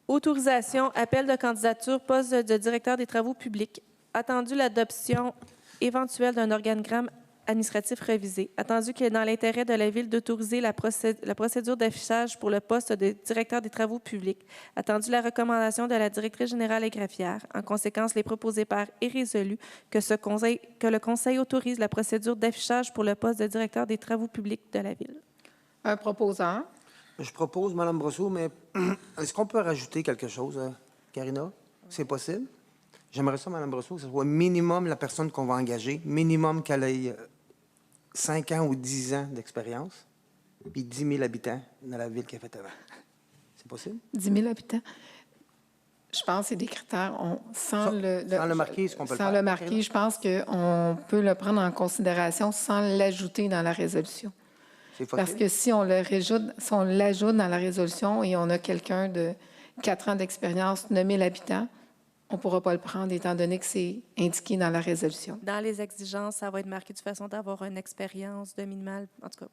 Autorisation, appel de candidature, poste de directeur des travaux publics. Attendu l'adoption éventuelle d'un organigramme administratif révisé. Attendu qu'il est dans l'intérêt de la Ville d'autoriser la procédure d'affichage pour le poste de directeur des travaux publics. Attendu la recommandation de la directrice générale et greffière. En conséquence, les proposés par est résolu que le Conseil autorise la procédure d'affichage pour le poste de directeur des travaux publics de la Ville. Un proposeur. Je propose, Mme Brosseau, mais est-ce qu'on peut rajouter quelque chose, Karina? C'est possible? J'aimerais ça, Mme Brosseau, que ce soit minimum la personne qu'on va engager, minimum qu'elle ait 5 ans ou 10 ans d'expérience, puis 10 000 habitants dans la ville qu'elle a faite avant. C'est possible? 10 000 habitants. Je pense que c'est des critères. Sans le marquer, est-ce qu'on peut le sans faire? le marquer, je pense qu'on peut le prendre en considération sans l'ajouter dans la résolution. C'est Parce possible? que si on l'ajoute dans la résolution et on a quelqu'un de 4 ans d'expérience, 9 000 habitants, on ne pourra pas le prendre étant donné que c'est indiqué dans la résolution. Dans les exigences, ça va être marqué de façon d'avoir une expérience de minimale, en tout cas,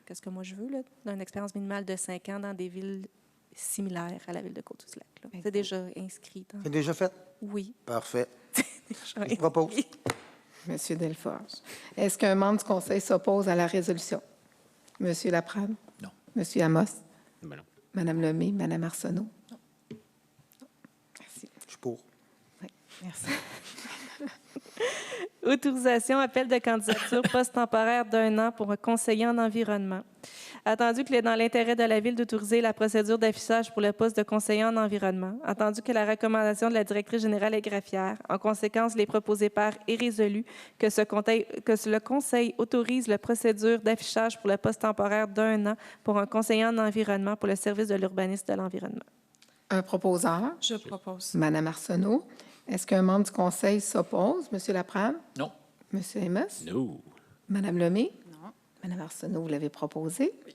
qu'est-ce que moi je veux, là, une expérience minimale de 5 ans dans des villes similaires à la ville de Côte-du-Lac. Là. C'est déjà inscrit. C'est déjà fait? Oui. Parfait. Déjà Je propose. inscrit. Monsieur Delforge. Est-ce qu'un membre du Conseil s'oppose à la résolution? Monsieur Laprade? Non. Monsieur Amos? Ben non. Madame Lemay? Madame Arsenault? Non. Merci. Je suis pour. Oui, merci. Autorisation, appel de candidature poste temporaire d'1 an pour un conseiller en environnement. Attendu qu'il est dans l'intérêt de la Ville d'autoriser la procédure d'affichage pour le poste de conseiller en environnement, attendu que la recommandation de la directrice générale est greffière, en conséquence, il est proposé par et résolu que le Conseil autorise la procédure d'affichage pour le poste temporaire d'1 an pour un conseiller en environnement pour le service de l'urbanisme de l'environnement. Un proposeur? Je propose. Madame Arsenault. Est-ce qu'un membre du Conseil s'oppose? Monsieur Laprade? Non. Monsieur Amos? No. Madame Lemay? Non. Madame Arsenault, vous l'avez proposé? Oui.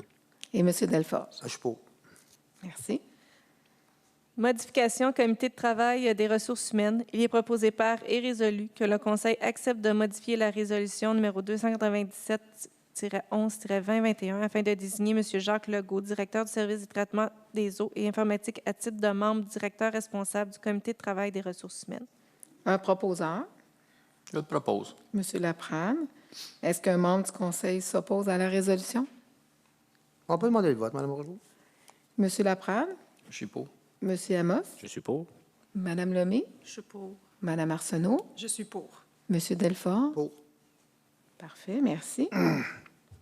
Et Monsieur Delforge? Je suis pour. Merci. Modification comité de travail des ressources humaines. Il est proposé par et résolu que le Conseil accepte de modifier la résolution numéro 297-11-2021 afin de désigner M. Jacques Legault, directeur du service du traitement des eaux et informatique à titre de membre directeur responsable du comité de travail des ressources humaines. Un proposeur? Je le propose. Monsieur Laprade. Est-ce qu'un membre du Conseil s'oppose à la résolution? On peut demander le vote, Mme Brosseau? Monsieur Laprade? Je suis pour. Monsieur Amos? Je suis pour. Madame Lemay? Je suis pour. Madame Arsenault? Je suis pour. Monsieur Delfort? Pour. Parfait, merci.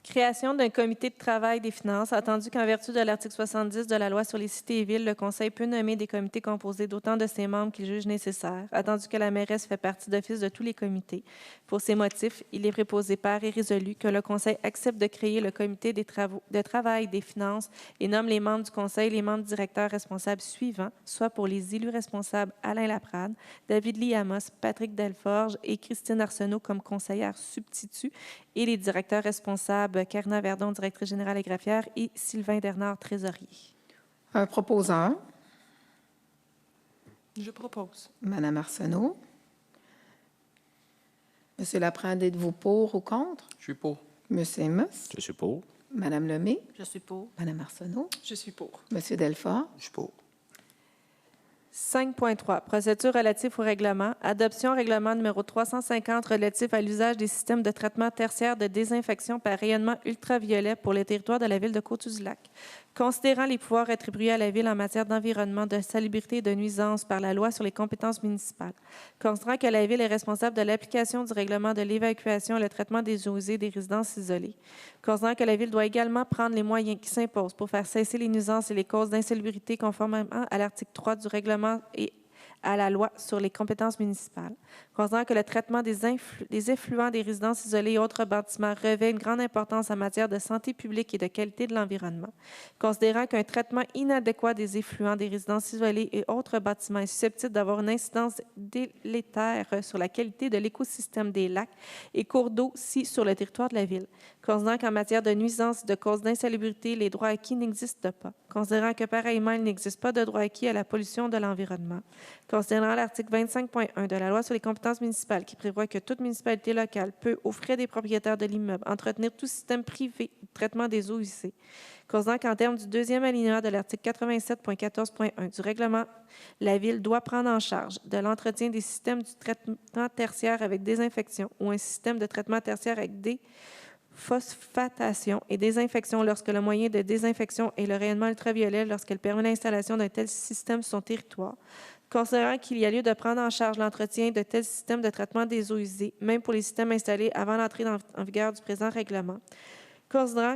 Création d'un comité de travail des finances, attendu qu'en vertu de l'article 70 de la Loi sur les cités et villes, le Conseil peut nommer des comités composés d'autant de ses membres qu'il juge nécessaire, attendu que la mairesse fait partie d'office de tous les comités. Pour ces motifs, il est proposé par et résolu que le Conseil accepte de créer le comité de travail des finances et nomme les membres du Conseil les membres directeurs responsables suivants, soit pour les élus responsables Alain Laprade, David Lee Amos, Patrick Delforge et Christine Arsenault comme conseillère substitut, et les directeurs responsables Karina Verdon, directrice générale et greffière, et Sylvain Dernard, trésorier. Un proposeur? Je propose. Madame Arsenault? Monsieur Laprade, êtes-vous pour ou contre? Je suis pour. Monsieur Amos? Je suis pour. Madame Lemay? Je suis pour. Madame Arsenault? Je suis pour. Monsieur Delfort? Je suis pour. 5.3. Procédure relative au règlement. Adoption règlement numéro 350 relatif à l'usage des systèmes de traitement tertiaire de désinfection par rayonnement ultraviolet pour le territoire de la ville de Côte-du-Lac. Considérant les pouvoirs attribués à la ville en matière d'environnement, de salubrité et de nuisance par la loi sur les compétences municipales. Considérant que la ville est responsable de l'application du règlement de l'évacuation et le traitement des eaux usées des résidences isolées. Considérant que la ville doit également prendre les moyens qui s'imposent pour faire cesser les nuisances et les causes d'insalubrité conformément à l'article 3 du règlement et à la loi sur les compétences municipales. Considérant que le traitement des effluents des résidences isolées et autres bâtiments revêt une grande importance en matière de santé publique et de qualité de l'environnement. Considérant qu'un traitement inadéquat des effluents des résidences isolées et autres bâtiments est susceptible d'avoir une incidence délétère sur la qualité de l'écosystème des lacs et cours d'eau sur le territoire de la ville. Considérant qu'en matière de nuisances et de causes d'insalubrité, les droits acquis n'existent pas. Considérant que pareillement, il n'existe pas de droit acquis à la pollution de l'environnement. Considérant l'article 25.1 de la Loi sur les compétences municipales qui prévoit que toute municipalité locale peut, aux frais des propriétaires de l'immeuble, entretenir tout système privé de traitement des eaux usées. Considérant qu'en termes du deuxième alinéa de l'article 87.14.1 du règlement, la Ville doit prendre en charge de l'entretien des systèmes du traitement tertiaire avec désinfection ou un système de traitement tertiaire avec phosphatation et désinfection lorsque le moyen de désinfection est le rayonnement ultraviolet lorsqu'elle permet l'installation d'un tel système sur son territoire. Considérant qu'il y a lieu de prendre en charge l'entretien de tels systèmes de traitement des eaux usées, même pour les systèmes installés avant l'entrée en vigueur du présent règlement. Considérant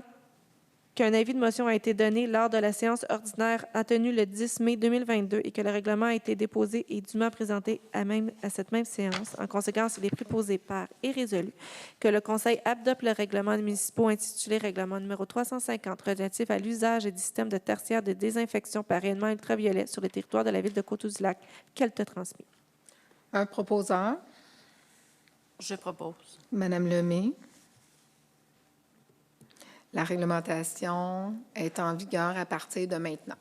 qu'un avis de motion a été donné lors de la séance ordinaire tenue le 10 mai 2022 et que le règlement a été déposé et dûment présenté à cette même séance. En conséquence, il est proposé par et résolu que le Conseil adopte le règlement municipal intitulé Règlement numéro 350 relatif à l'usage des systèmes de tertiaire de désinfection par rayonnement ultraviolet sur le territoire de la ville de Coteau-du-Lac qu'elle te transmet. Un proposeur, Je propose. Madame Lemay. La réglementation est en vigueur à partir de maintenant.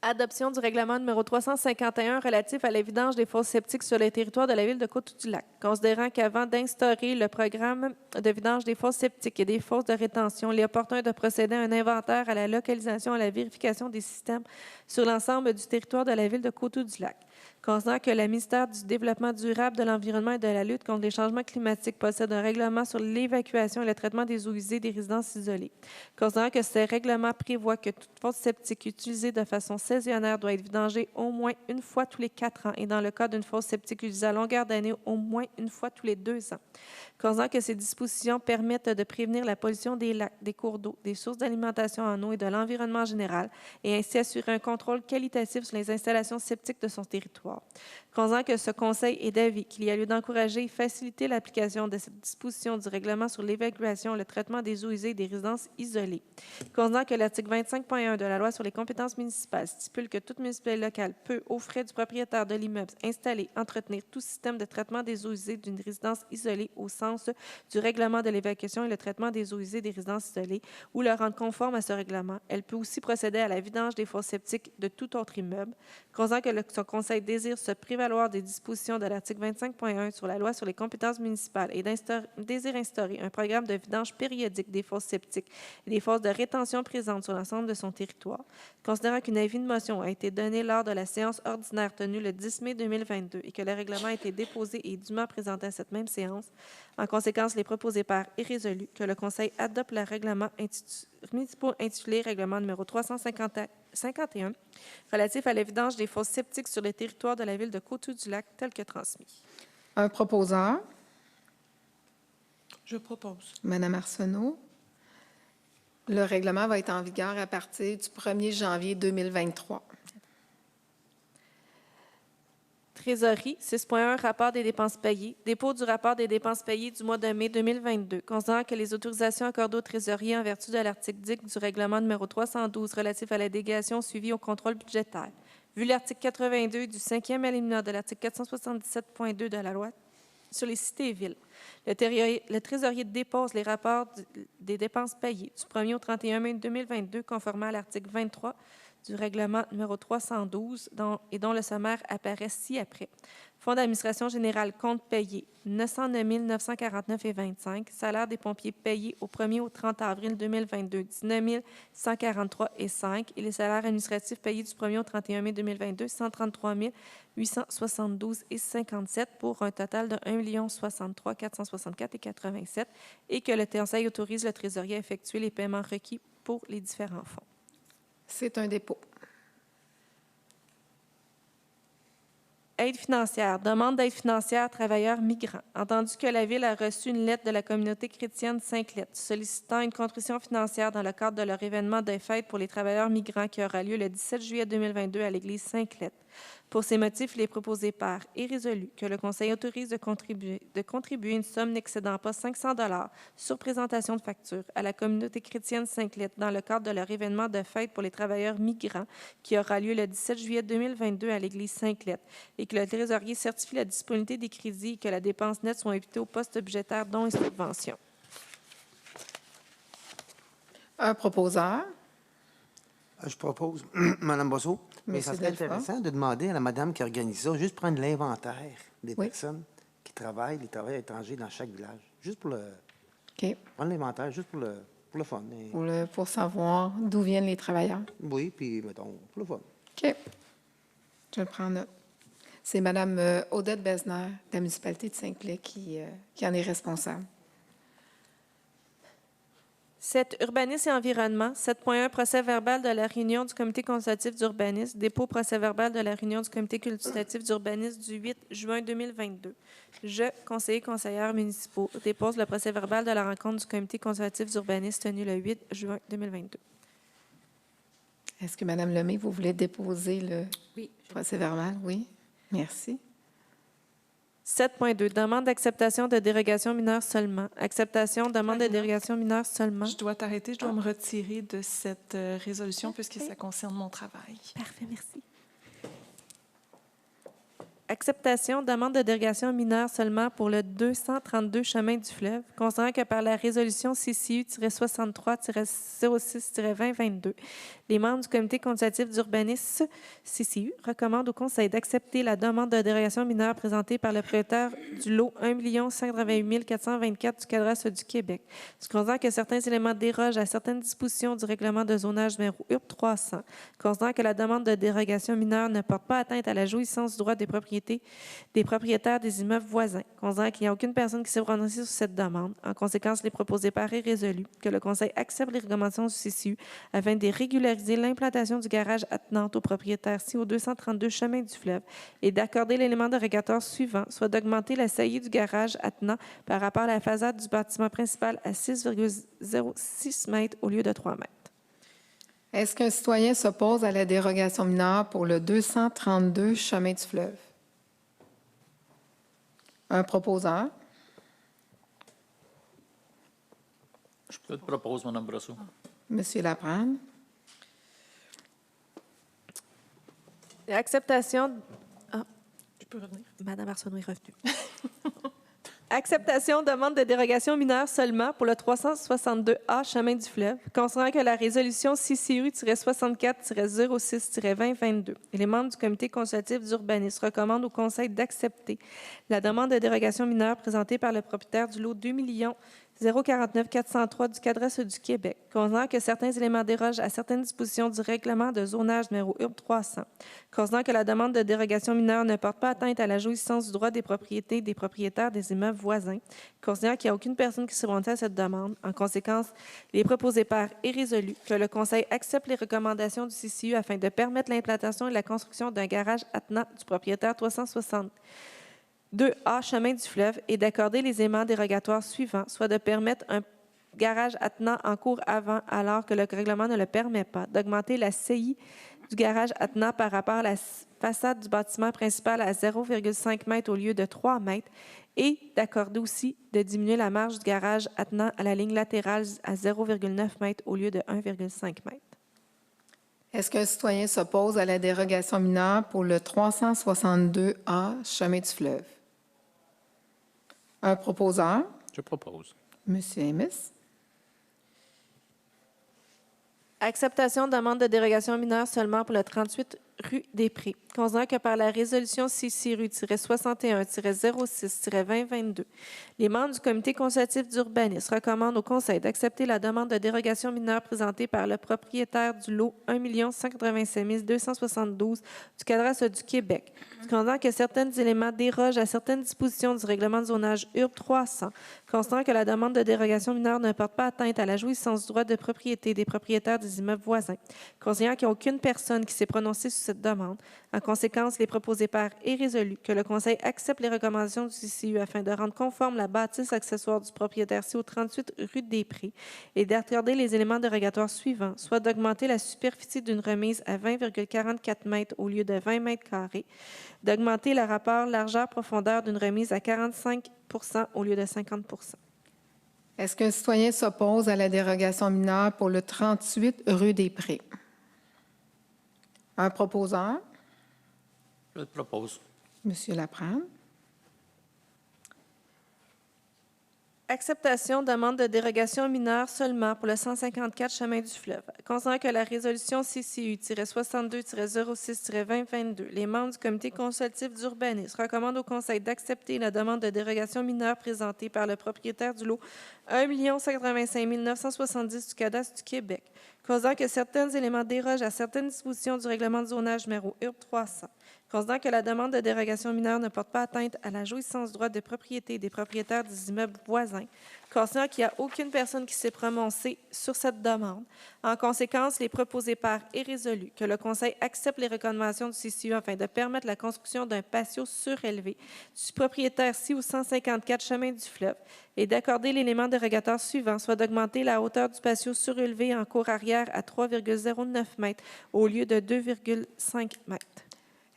Adoption du règlement numéro 351 relatif à la vidange des fosses septiques sur le territoire de la ville de Coteau-du-Lac. Considérant qu'avant d'instaurer le programme de vidange des fosses septiques et des fosses de rétention, il est opportun de procéder à un inventaire, à la localisation, à la vérification des systèmes sur l'ensemble du territoire de la ville de Coteau-du-Lac. Considérant que le ministère du Développement durable, de l'Environnement et de la lutte contre les changements climatiques possède un règlement sur l'évacuation et le traitement des eaux usées des résidences isolées. Considérant que ce règlement prévoit que toute fosse septique utilisée de façon saisonnière doit être vidangée au moins une fois tous les 4 ans et dans le cas d'une fosse septique utilisée à longueur d'année, au moins une fois tous les 2 ans. Considérant que ces dispositions permettent de prévenir la pollution des lacs, des cours d'eau, des sources d'alimentation en eau et de l'environnement en général et ainsi assurer un contrôle qualitatif sur les installations septiques de son territoire. Considérant que ce Conseil est d'avis qu'il y a lieu d'encourager et faciliter l'application de cette disposition du règlement sur l'évacuation et le traitement des eaux usées des résidences isolées. Considérant que l'article 25.1 de la Loi sur les compétences municipales stipule que toute municipalité locale peut, aux frais du propriétaire de l'immeuble, installer, entretenir tout système de traitement des eaux usées d'une résidence isolée au sens du règlement de l'évacuation et le traitement des eaux usées des résidences isolées ou le rendre conforme à ce règlement. Elle peut aussi procéder à la vidange des fosses septiques de tout autre immeuble. Considérant que ce Conseil désire se prévaloir des dispositions de l'article 25.1 sur la Loi sur les compétences municipales et désire instaurer un programme de vidange périodique des fosses septiques et des fosses de rétention présentes sur l'ensemble de son territoire. Considérant qu'un avis de motion a été donné lors de la séance ordinaire tenue le 10 mai 2022 et que le règlement a été déposé et dûment présenté à cette même séance, en conséquence, il est proposé par et résolu que le Conseil adopte le règlement municipal intitulé Règlement numéro 351 relatif à la vidange des fosses septiques sur le territoire de la ville de Coteau-du-Lac tel que transmis. Un proposeur, Je propose. Madame Arsenault. Le règlement va être en vigueur à partir du 1er janvier 2023. Trésorerie, 6.1, rapport des dépenses payées. Dépôt du rapport des dépenses payées du mois de mai 2022. Considérant que les autorisations accordées au trésorier en vertu de l'article 10 du règlement numéro 312 relatif à la délégation suivie au contrôle budgétaire. Vu l'article 82 du 5e alinéa de l'article 477.2 de la loi sur les cités et villes, le trésorier dépose les rapports des dépenses payées du 1er au 31 mai 2022 conformément à l'article 23 du règlement numéro 312 dont le sommaire apparaît ci-après. Fonds d'administration générale, compte payé, 909 949,25. Salaire des pompiers payés au 1er au 30 avril 2022, 19 143,5. Et les salaires administratifs payés du 1er au 31 mai 2022, 133 872,57 pour un total de 1 063 464,87 et que le Conseil autorise le trésorier à effectuer les paiements requis pour les différents fonds. C'est un dépôt. Aide financière. Demande d'aide financière à travailleurs migrants. Entendu que la Ville a reçu une lettre de la communauté chrétienne Sainte-Lette sollicitant une contribution financière dans le cadre de leur événement de fête pour les travailleurs migrants qui aura lieu le 17 juillet 2022 à l'église Sainte-Lette. Pour ces motifs, il est proposé par et résolu que le Conseil autorise de contribuer une somme n'excédant pas 500 $ sur présentation de facture à la communauté chrétienne Sainte-Lette dans le cadre de leur événement de fête pour les travailleurs migrants qui aura lieu le 17 juillet 2022 à l'église Sainte-Lette et que le trésorier certifie la disponibilité des crédits et que la dépense nette soit imputée au poste budgétaire dont et subventions. Un proposeur, Je propose, Mme Bosso, mais ça Monsieur serait Delfa. intéressant de demander à la madame qui organise ça, juste prendre l'inventaire des Oui. personnes qui travaillent, les travailleurs étrangers dans chaque village. Juste pour le... OK, Prendre l'inventaire, juste pour le fun. Et- pour savoir d'où viennent les travailleurs. oui, puis, mettons, pour le fun. OK, je le prends en note. C'est Mme Odette Besner, de la municipalité de Saint-Clair, qui en est responsable. 7. Urbanisme et environnement. 7.1. Procès verbal de la réunion du comité consultatif d'urbanisme. Dépôt procès verbal de la réunion du comité consultatif d'urbanisme du 8 juin 2022. Je, conseillère municipaux, dépose le procès verbal de la rencontre du comité consultatif d'urbanisme tenue le 8 juin 2022. Est-ce que Mme Lemay, vous voulez déposer le Oui. procès verbal? Oui. Merci. 7.2. Demande d'acceptation de dérogation mineure seulement. Acceptation, demande de dérogation mineure seulement. Je dois t'arrêter, je dois me retirer de cette résolution puisque ça concerne mon travail. Parfait, merci. Acceptation, demande de dérogation mineure seulement pour le 232 chemin du fleuve, considérant que par la résolution CCU-63-06-2022, les membres du comité consultatif d'urbanisme CCU recommandent au Conseil d'accepter la demande de dérogation mineure présentée par le propriétaire du lot 1 188 424 du cadastre du Québec. Considérant que certains éléments dérogent à certaines dispositions du règlement de zonage numéro URB 300, considérant que la demande de dérogation mineure ne porte pas atteinte à la jouissance du droit des propriétaires des immeubles voisins, considérant qu'il n'y a aucune personne qui s'est prononcée sur cette demande. En conséquence, les proposés par est résolu que le Conseil accepte les recommandations du CCU afin de régulariser l'implantation du garage attenant au propriétaire au 232 chemin du fleuve et d'accorder l'élément dérogatoire suivant, soit d'augmenter la saillie du garage attenant par rapport à la façade du bâtiment principal à 6,06 mètres au lieu de 3 mètres. Est-ce qu'un citoyen s'oppose à la dérogation mineure pour le 232 chemin du fleuve? Un proposeur? Je te propose, Mme Brosseau. Monsieur Laprade? Acceptation. Je peux revenir? Madame Arsenault est revenue. Acceptation, demande de dérogation mineure seulement pour le 362A chemin du fleuve, considérant que la résolution CCU-64-06-2022 et les membres du comité consultatif d'urbanisme recommandent au Conseil d'accepter la demande de dérogation mineure présentée par le propriétaire du lot 2 049 403 du cadastre du Québec, considérant que certains éléments dérogent à certaines dispositions du règlement de zonage numéro URB 300, considérant que la demande de dérogation mineure ne porte pas atteinte à la jouissance du droit des propriétés des propriétaires des immeubles voisins, considérant qu'il n'y a aucune personne qui s'est prononcée à cette demande. En conséquence, il est proposé par et résolu que le Conseil accepte les recommandations du CCU afin de permettre l'implantation et la construction d'un garage attenant du propriétaire 362A chemin du fleuve et d'accorder les éléments dérogatoires suivants, soit de permettre un garage attenant en cours avant alors que le règlement ne le permet pas, d'augmenter la CI du garage attenant par rapport à la façade du bâtiment principal à 0,5 mètres au lieu de 3 mètres et d'accorder aussi de diminuer la marge du garage attenant à la ligne latérale à 0,9 mètres au lieu de 1,5 mètres. Est-ce qu'un citoyen s'oppose à la dérogation mineure pour le 362A chemin du fleuve? Un proposeur? Je propose. Monsieur Amos? Acceptation de demande de dérogation mineure seulement pour le 38 rue des Prés, considérant que par la résolution CCRU-61-06-2022, les membres du comité consultatif d'urbanisme recommandent au Conseil d'accepter la demande de dérogation mineure présentée par le propriétaire du lot 1 185 272 du cadastre du Québec, considérant que certains éléments dérogent à certaines dispositions du règlement de zonage URB 300, considérant que la demande de dérogation mineure ne porte pas atteinte à la jouissance du droit de propriété des propriétaires des immeubles voisins, considérant qu'il n'y a aucune personne qui s'est prononcée sur cette demande. En conséquence, il est proposé par et résolu que le Conseil accepte les recommandations du CCU afin de rendre conforme la bâtisse accessoire du propriétaire au 38 rue des Prés et d'accorder les éléments dérogatoires suivants, soit d'augmenter la superficie d'une remise à 20,44 mètres au lieu de 20 mètres carrés, d'augmenter le rapport largeur-profondeur d'une remise à 45 au lieu de 50 % Est-ce qu'un citoyen s'oppose à la dérogation mineure pour le 38 rue des Prés? Un proposeur? Je te propose. Monsieur Laprade? Acceptation, demande de dérogation mineure seulement pour le 154 chemin du fleuve. Considérant que la résolution CCU-62-06-2022, les membres du comité consultatif d'urbanisme recommandent au Conseil d'accepter la demande de dérogation mineure présentée par le propriétaire du lot 1 185 970 du cadastre du Québec, considérant que certains éléments dérogent à certaines dispositions du règlement de zonage numéro URB 300, considérant que la demande de dérogation mineure ne porte pas atteinte à la jouissance du droit de propriété des propriétaires des immeubles voisins, Considérant qu'il n'y a aucune personne qui s'est prononcée sur cette demande, en conséquence, les proposés par est résolu que le Conseil accepte les recommandations du CCU afin de permettre la construction d'un patio surélevé du propriétaire ci ou 154 chemin du fleuve et d'accorder l'élément dérogatoire suivant, soit d'augmenter la hauteur du patio surélevé en cour arrière à 3,09 mètres au lieu de 2,5 mètres.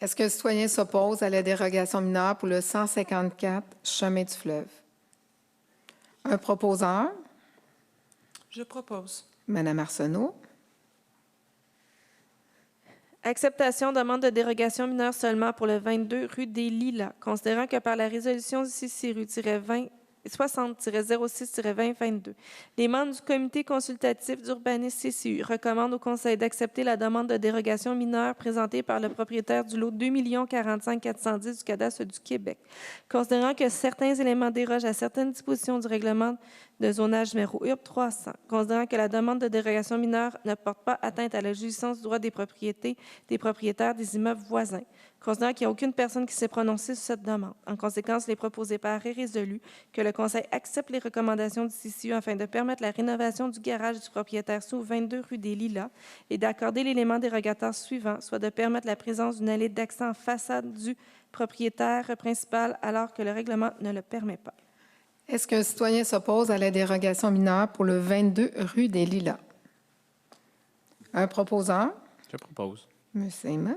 Est-ce que le citoyen s'oppose à la dérogation mineure pour le 154 chemin du fleuve? Un proposeur, Je propose. Mme Arsenault. Acceptation demande de dérogation mineure seulement pour le 22 rue des Lilas, considérant que par la résolution du CCRU-20 60-06-2022, les membres du comité consultatif d'urbanisme CCU recommandent au Conseil d'accepter la demande de dérogation mineure présentée par le propriétaire du lot 2 45 410 du cadastre du Québec, considérant que certains éléments dérogent à certaines dispositions du règlement de zonage numéro URB 300, considérant que la demande de dérogation mineure ne porte pas atteinte à la jouissance du droit des propriétés des propriétaires des immeubles voisins, considérant qu'il n'y a aucune personne qui s'est prononcée sur cette demande. En conséquence, les proposés par est résolu que le Conseil accepte les recommandations du CCU afin de permettre la rénovation du garage du propriétaire sous 22 rue des Lilas et d'accorder l'élément dérogatoire suivant, soit de permettre la présence d'une allée d'accès en façade du propriétaire principal alors que le règlement ne le permet pas. Est-ce qu'un citoyen s'oppose à la dérogation mineure pour le 22 rue des Lilas? Un proposeur, Je propose. M. Amos.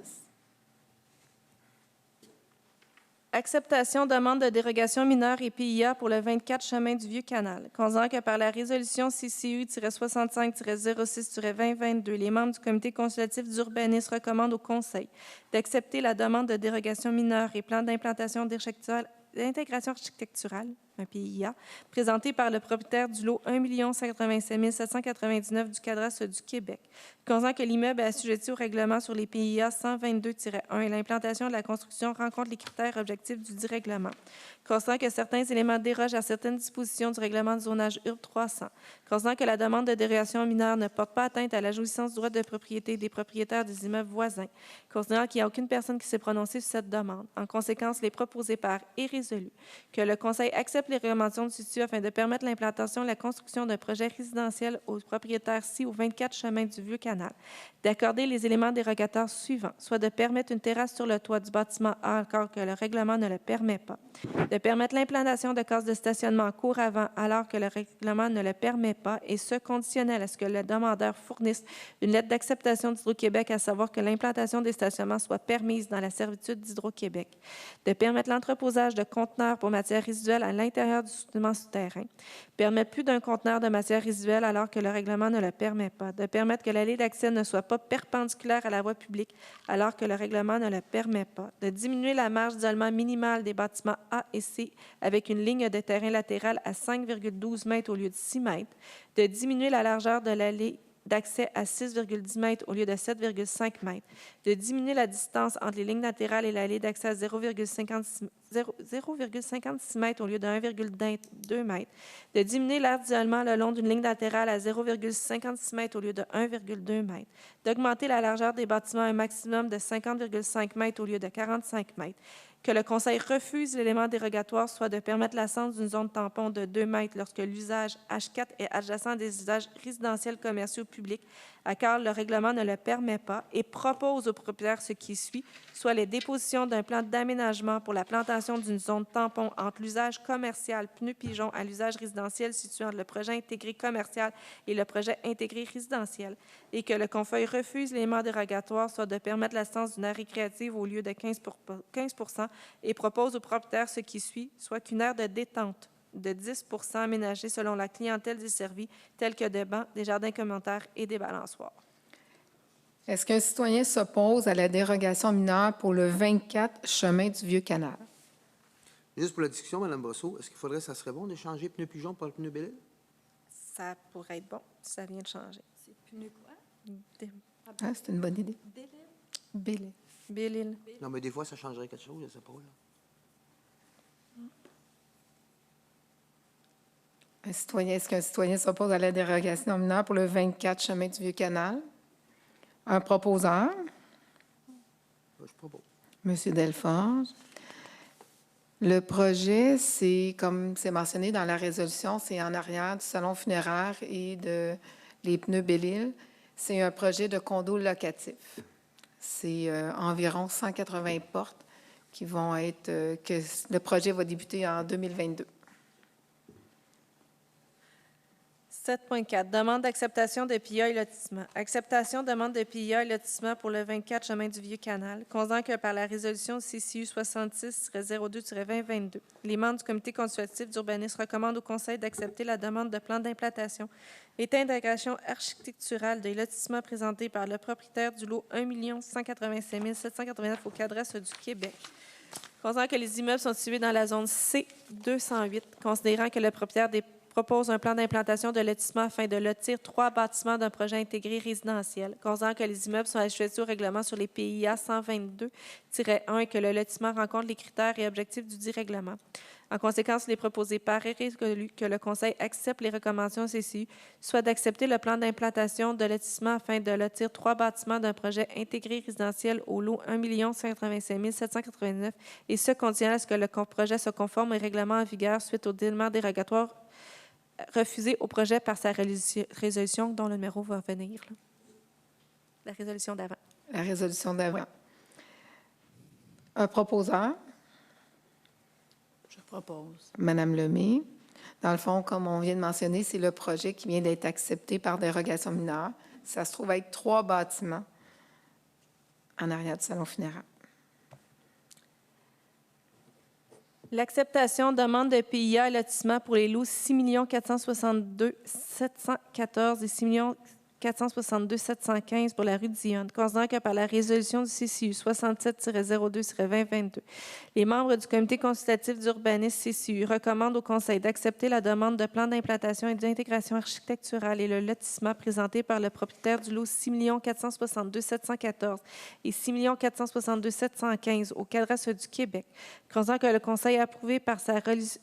Acceptation demande de dérogation mineure et PIA pour le 24 chemin du Vieux-Canal. Considérant que par la résolution CCU-65-06-2022, les membres du comité consultatif d'urbanisme recommandent au Conseil d'accepter la demande de dérogation mineure et plan d'implantation d'intégration architecturale, un PIA, présenté par le propriétaire du lot 1 187 799 du cadastre du Québec, considérant que l'immeuble est assujetti au règlement sur les PIA 122-1 et l'implantation de la construction rencontre les critères objectifs du dit règlement, considérant que certains éléments dérogent à certaines dispositions du règlement de zonage URB 300, considérant que la demande de dérogation mineure ne porte pas atteinte à la jouissance du droit de propriété des propriétaires des immeubles voisins, considérant qu'il n'y a aucune personne qui s'est prononcée sur cette demande. En conséquence, les proposés par est résolu que le Conseil accepte les recommandations du CCU afin de permettre l'implantation et la construction d'un projet résidentiel aux propriétaires ci au 24 chemin du Vieux-Canal, d'accorder les éléments dérogatoires suivants, soit de permettre une terrasse sur le toit du bâtiment A encore que le règlement ne le permet pas, de permettre l'implantation de cases de stationnement en cour avant alors que le règlement ne le permet pas, et ce conditionnel à ce que le demandeur fournisse une lettre d'acceptation d'Hydro-Québec, à savoir que l'implantation des stationnements soit permise dans la servitude d'Hydro-Québec, de permettre l'entreposage de conteneurs pour matières résiduelles à l'intérieur du souterrain souterrain, permettre plus d'un conteneur de matière résiduelle alors que le règlement ne le permet pas, de permettre que l'allée d'accès ne soit pas perpendiculaire à la voie publique alors que le règlement ne le permet pas, de diminuer la marge d'isolement minimale des bâtiments A et C avec une ligne de terrain latérale à 5,12 mètres au lieu de 6 mètres, de diminuer la largeur de l'allée d'accès à 6,10 mètres au lieu de 7,5 mètres, de diminuer la distance entre les lignes latérales et l'allée d'accès à 0,56 mètres au lieu de 1,2 mètres, de diminuer l'aire d'isolement le long d'une ligne latérale à 0,56 mètres au lieu de 1,2 mètres, d'augmenter la largeur des bâtiments à un maximum de 50,5 mètres au lieu de 45 mètres, que le Conseil refuse l'élément dérogatoire, soit de permettre l'ascente d'une zone tampon de 2 mètres lorsque l'usage H4 est adjacent à des usages résidentiels, commerciaux, publics, car le règlement ne le permet pas, et propose au propriétaire ce qui suit, soit les dépositions d'un plan d'aménagement pour la plantation d'une zone tampon entre l'usage commercial pneu pigeon à l'usage résidentiel situé entre le projet intégré commercial et le projet intégré résidentiel, et que le Conseil refuse l'élément dérogatoire, soit de permettre l'ascente d'une aire récréative au lieu de 15 % et propose au propriétaire ce qui suit, soit qu'une aire de détente de 10 % aménagée selon la clientèle desservie, telle que des bancs, des jardins communautaires et des balançoires. Est-ce qu'un citoyen s'oppose à la dérogation mineure pour le 24 chemin du Vieux-Canal? Juste pour la discussion, Mme Brosseau, est-ce qu'il faudrait, ça serait bon de changer pneu pigeon par le pneu Belle-Île? Ça pourrait être bon, ça vient de changer. C'est pneu quoi? Ah, c'est une bonne idée. Belle-Île. Belle-Île. Non, mais des fois, ça changerait quelque chose, je ne sais pas. Là. Est-ce qu'un citoyen s'oppose à la dérogation mineure pour le 24 chemin du Vieux-Canal? Un proposeur, Je propose. M. Delforge. Le projet, c'est, comme c'est mentionné dans la résolution, c'est en arrière du salon funéraire et de les pneus Belle-Île. C'est un projet de condo locatif. C'est environ 180 portes qui vont être, que le projet va débuter en 2022. 7.4, demande d'acceptation de PIA et lotissement. Acceptation, demande de PIA et lotissement pour le 24 chemin du Vieux-Canal, constant que par la résolution CCU 66-02-2022, les membres du comité consultatif d'urbanisme recommandent au Conseil d'accepter la demande de plan d'implantation et d'intégration architecturale de lotissement présenté par le propriétaire du lot 1 185 789 au Cadastre du Québec. Considérant que les immeubles sont situés dans la zone C208, considérant que le propriétaire propose un plan d'implantation de lotissement afin de lotir 3 bâtiments d'un projet intégré résidentiel, considérant que les immeubles sont assujettis au règlement sur les PIA 122-1 et que le lotissement rencontre les critères et objectifs du dit règlement. En conséquence, il est proposé par et résolu que le Conseil accepte les recommandations CCU, soit d'accepter le plan d'implantation de lotissement afin de lotir 3 bâtiments d'un projet intégré résidentiel au lot 1 185 789 et ce, conditionnant à ce que le projet se conforme au règlement en vigueur suite au délement dérogatoire refusé au projet par sa résolution, dont le numéro va venir. Là. La résolution d'avant. La résolution d'avant. Oui. Un proposeur. Je propose. Madame Lemay. Dans le fond, comme on vient de mentionner, c'est le projet qui vient d'être accepté par dérogation mineure. Ça se trouve être 3 bâtiments en arrière du salon funéraire. L'acceptation demande de PIA et lotissement pour les lots 6 462 714 et 6 462 715 pour la rue Dionne, considérant que par la résolution du CCU 67-02-2022, les membres du comité consultatif d'urbanisme CCU recommandent au Conseil d'accepter la demande de plan d'implantation et d'intégration architecturale et le lotissement présenté par le propriétaire du lot 6 462 714 et 6 462 715 au Cadastre du Québec, considérant que le Conseil a approuvé par sa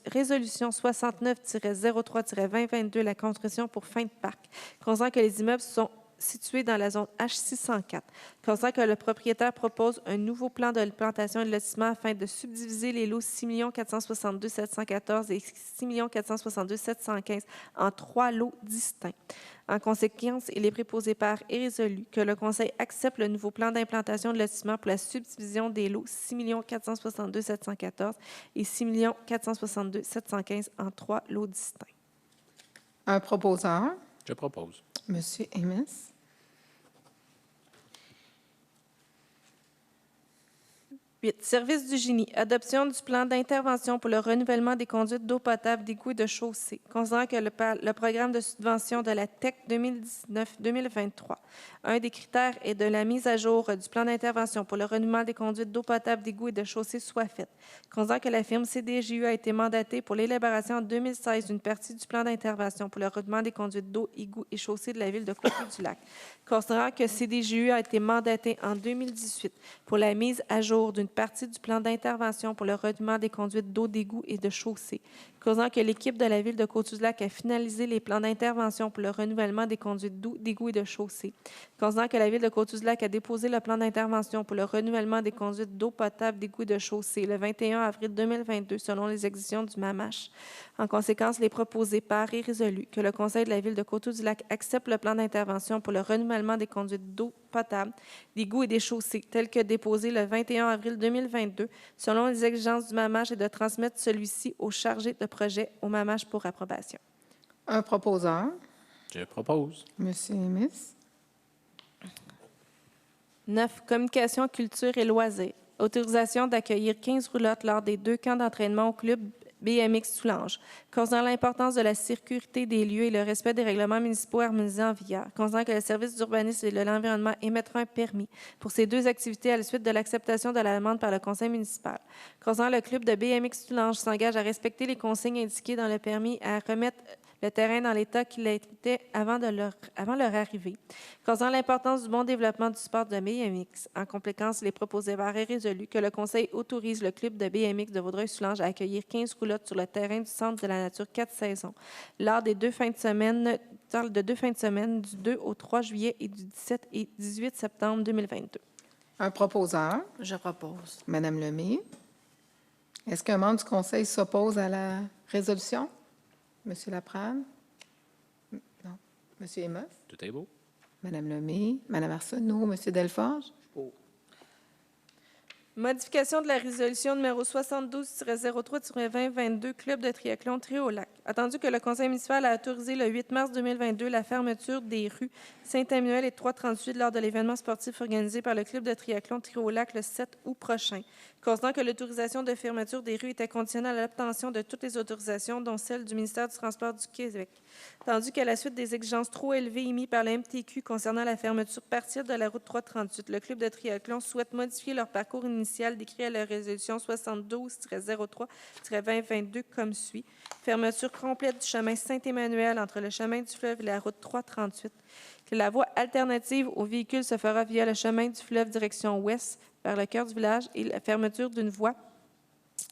résolution 69-03-2022 la construction pour fin de parc, considérant que les immeubles sont situés dans la zone H604, considérant que le propriétaire propose un nouveau plan de plantation et de lotissement afin de subdiviser les lots 6 462 714 et 6 462 715 en 3 lots distincts. En conséquence, il est préposé par et résolu que le Conseil accepte le nouveau plan d'implantation de lotissement pour la subdivision des lots 6 462 714 et 6 462 715 en 3 lots distincts. Un proposeur. Je propose. Monsieur Amos. Service du génie. Adoption du plan d'intervention pour le renouvellement des conduites d'eau potable, d'égout et de chaussée. Considérant que le programme de subvention de la TEC 2019-2023, un des critères est de la mise à jour du plan d'intervention pour le renouvellement des conduites d'eau potable, d'égout et de chaussée soit faite. Considérant que la firme CDJU a été mandatée pour l'élaboration en 2016 d'une partie du plan d'intervention pour le renouvellement des conduites d'eau, égouts et chaussées de la ville de Côte-du-Lac. Considérant que CDJU a été mandatée en 2018 pour la mise à jour d'une partie du plan d'intervention pour le renouvellement des conduites d'eau, d'égout et de chaussée, causant que l'équipe de la ville de Côte-du-Lac a finalisé les plans d'intervention pour le renouvellement des conduites d'eau, d'égout et de chaussée, causant que la ville de Côte-du-Lac a déposé le plan d'intervention pour le renouvellement des conduites d'eau potable, d'égout et de chaussée le 21 avril 2022 selon les exigences du MAMACH. En conséquence, il est proposé par et résolu que le Conseil de la ville de Côte-du-Lac accepte le plan d'intervention pour le renouvellement des conduites d'eau potable, d'égout et des chaussées, tel que déposé le 21 avril 2022, selon les exigences du MAMACH et de transmettre celui-ci au chargé de projet au MAMACH pour approbation. Un proposeur. Je propose. Monsieur Amos. 9. Communication, culture et loisirs. Autorisation d'accueillir 15 roulottes lors des 2 camps d'entraînement au club BMX Soulanges, considérant l'importance de la sécurité des lieux et le respect des règlements municipaux harmonisés en vigueur, considérant que le service d'urbanisme et de l'environnement émettra un permis pour ces 2 activités à la suite de l'acceptation de la demande par le conseil municipal. Considérant le club de BMX Soulanges s'engage à respecter les consignes indiquées dans le permis et à remettre le terrain dans l'état qu'il était avant leur arrivée. Concernant l'importance du bon développement du sport de BMX, en conséquence, il est proposé par et résolu que le Conseil autorise le club de BMX de Vaudreuil-Soulanges à accueillir 15 roulottes sur le terrain du Centre de la Nature 4 saisons, lors des 2 fins de semaine du 2 au 3 juillet et du 17 et 18 septembre 2022. Un proposeur. Je propose. Madame Lemay. Est-ce qu'un membre du conseil s'oppose à la résolution? Monsieur Laprade? Non. Monsieur Amos? Tout est beau. Madame Lemay? Madame Arsenault? Monsieur Delforge? Modification de la résolution numéro 72-03-2022, Club de triathlon Trio-Lac. Attendu que le conseil municipal a autorisé le 8 mars 2022 la fermeture des rues Saint-Emmanuel et 338 lors de l'événement sportif organisé par le Club de triathlon Trio-Lac le 7 août prochain. Constant que l'autorisation de fermeture des rues était conditionnelle à l'obtention de toutes les autorisations, dont celle du ministère du Transport du Québec. Tandis qu'à la suite des exigences trop élevées émises par la MTQ concernant la fermeture partielle de la route 338, le Club de triathlon souhaite modifier leur parcours initial décrit à la résolution 72-03-2022 comme suit. Fermeture complète du chemin Saint-Emmanuel entre le chemin du fleuve et la route 338. Que la voie alternative aux véhicules se fera via le chemin du fleuve direction ouest vers le cœur du village et la fermeture d'une voie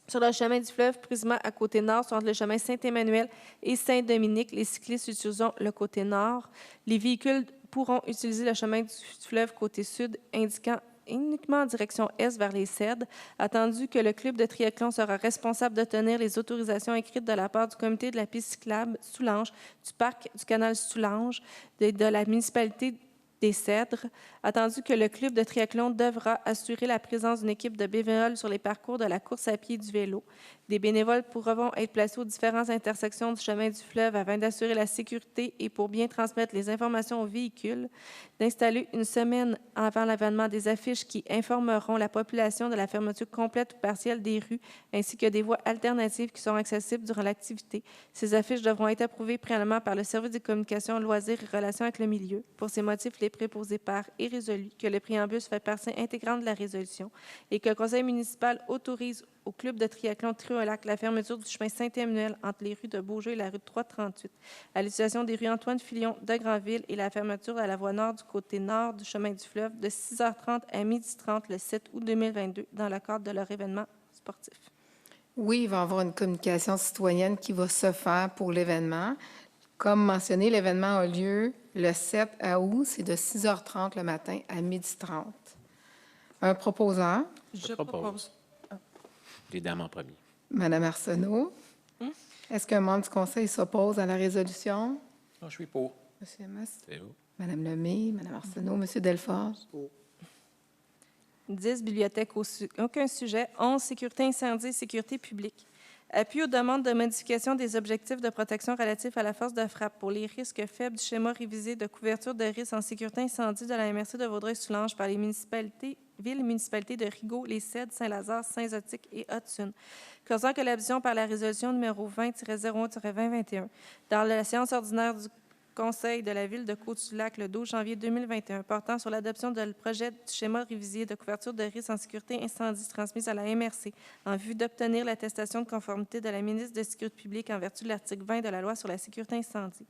sur le chemin du fleuve Prisma à côté nord, entre le chemin Saint-Emmanuel et Saint-Dominique. Les cyclistes utiliseront le côté nord. Les véhicules pourront utiliser le chemin du fleuve côté sud, indiquant uniquement en direction est vers les Cèdres, attendu que le club de triathlon sera responsable d'obtenir les autorisations écrites de la part du comité de la piste cyclable Soulanges, du parc du canal Soulanges, de la municipalité des Cèdres, attendu que le club de triathlon devra assurer la présence d'une équipe de bénévoles sur les parcours de la course à pied et du vélo. Des bénévoles pourront être placés aux différentes intersections du chemin du fleuve afin d'assurer la sécurité et pour bien transmettre les informations aux véhicules, d'installer une semaine avant l'événement des affiches qui informeront la population de la fermeture complète ou partielle des rues, ainsi que des voies alternatives qui seront accessibles durant l'activité. Ces affiches devront être approuvées préalablement par le service des communications, loisirs et relations avec le milieu. Pour ces motifs, les préposés par est résolu que le préambule fait partie intégrante de la résolution et que le conseil municipal autorise au club de triathlon Trio-Lac la fermeture du chemin Saint-Emmanuel entre les rues de Beaujeu et la rue 338, à l'utilisation des rues Antoine-Fillon de Granville et la fermeture à la voie nord du côté nord du chemin du fleuve de 6h30 à 12h30 le 7 août 2022 dans le cadre de leur événement sportif. Oui, il va y avoir une communication citoyenne qui va se faire pour l'événement. Comme mentionné, l'événement a lieu le 7 août, c'est de 6h30 le matin à 12h30. Un proposeur, Je propose. Les dames en premier. Madame Arsenault. Est-ce qu'un membre du conseil s'oppose à la résolution? Je suis pour. Monsieur Amos? C'est beau. Madame Lemay, Madame Arsenault, Monsieur Delforge? 10, bibliothèque, aucun sujet. 11, sécurité incendie et sécurité publique. Appui aux demandes de modification des objectifs de protection relatifs à la force de frappe pour les risques faibles du schéma révisé de couverture de risques en sécurité incendie de la MRC de Vaudreuil-Soulanges par les villes et municipalités de Rigaud, Les Cèdres, Saint-Lazare, Saint-Zotique et Hudson. Causant que l'adoption par la résolution numéro 20-01-2021 dans la séance ordinaire du Conseil de la Ville de Côte-du-Lac le 12 janvier 2021 portant sur l'adoption du projet du schéma révisé de couverture de risques en sécurité incendie transmise à la MRC en vue d'obtenir l'attestation de conformité de la ministre de la Sécurité publique en vertu de l'article 20 de la Loi sur la sécurité incendie.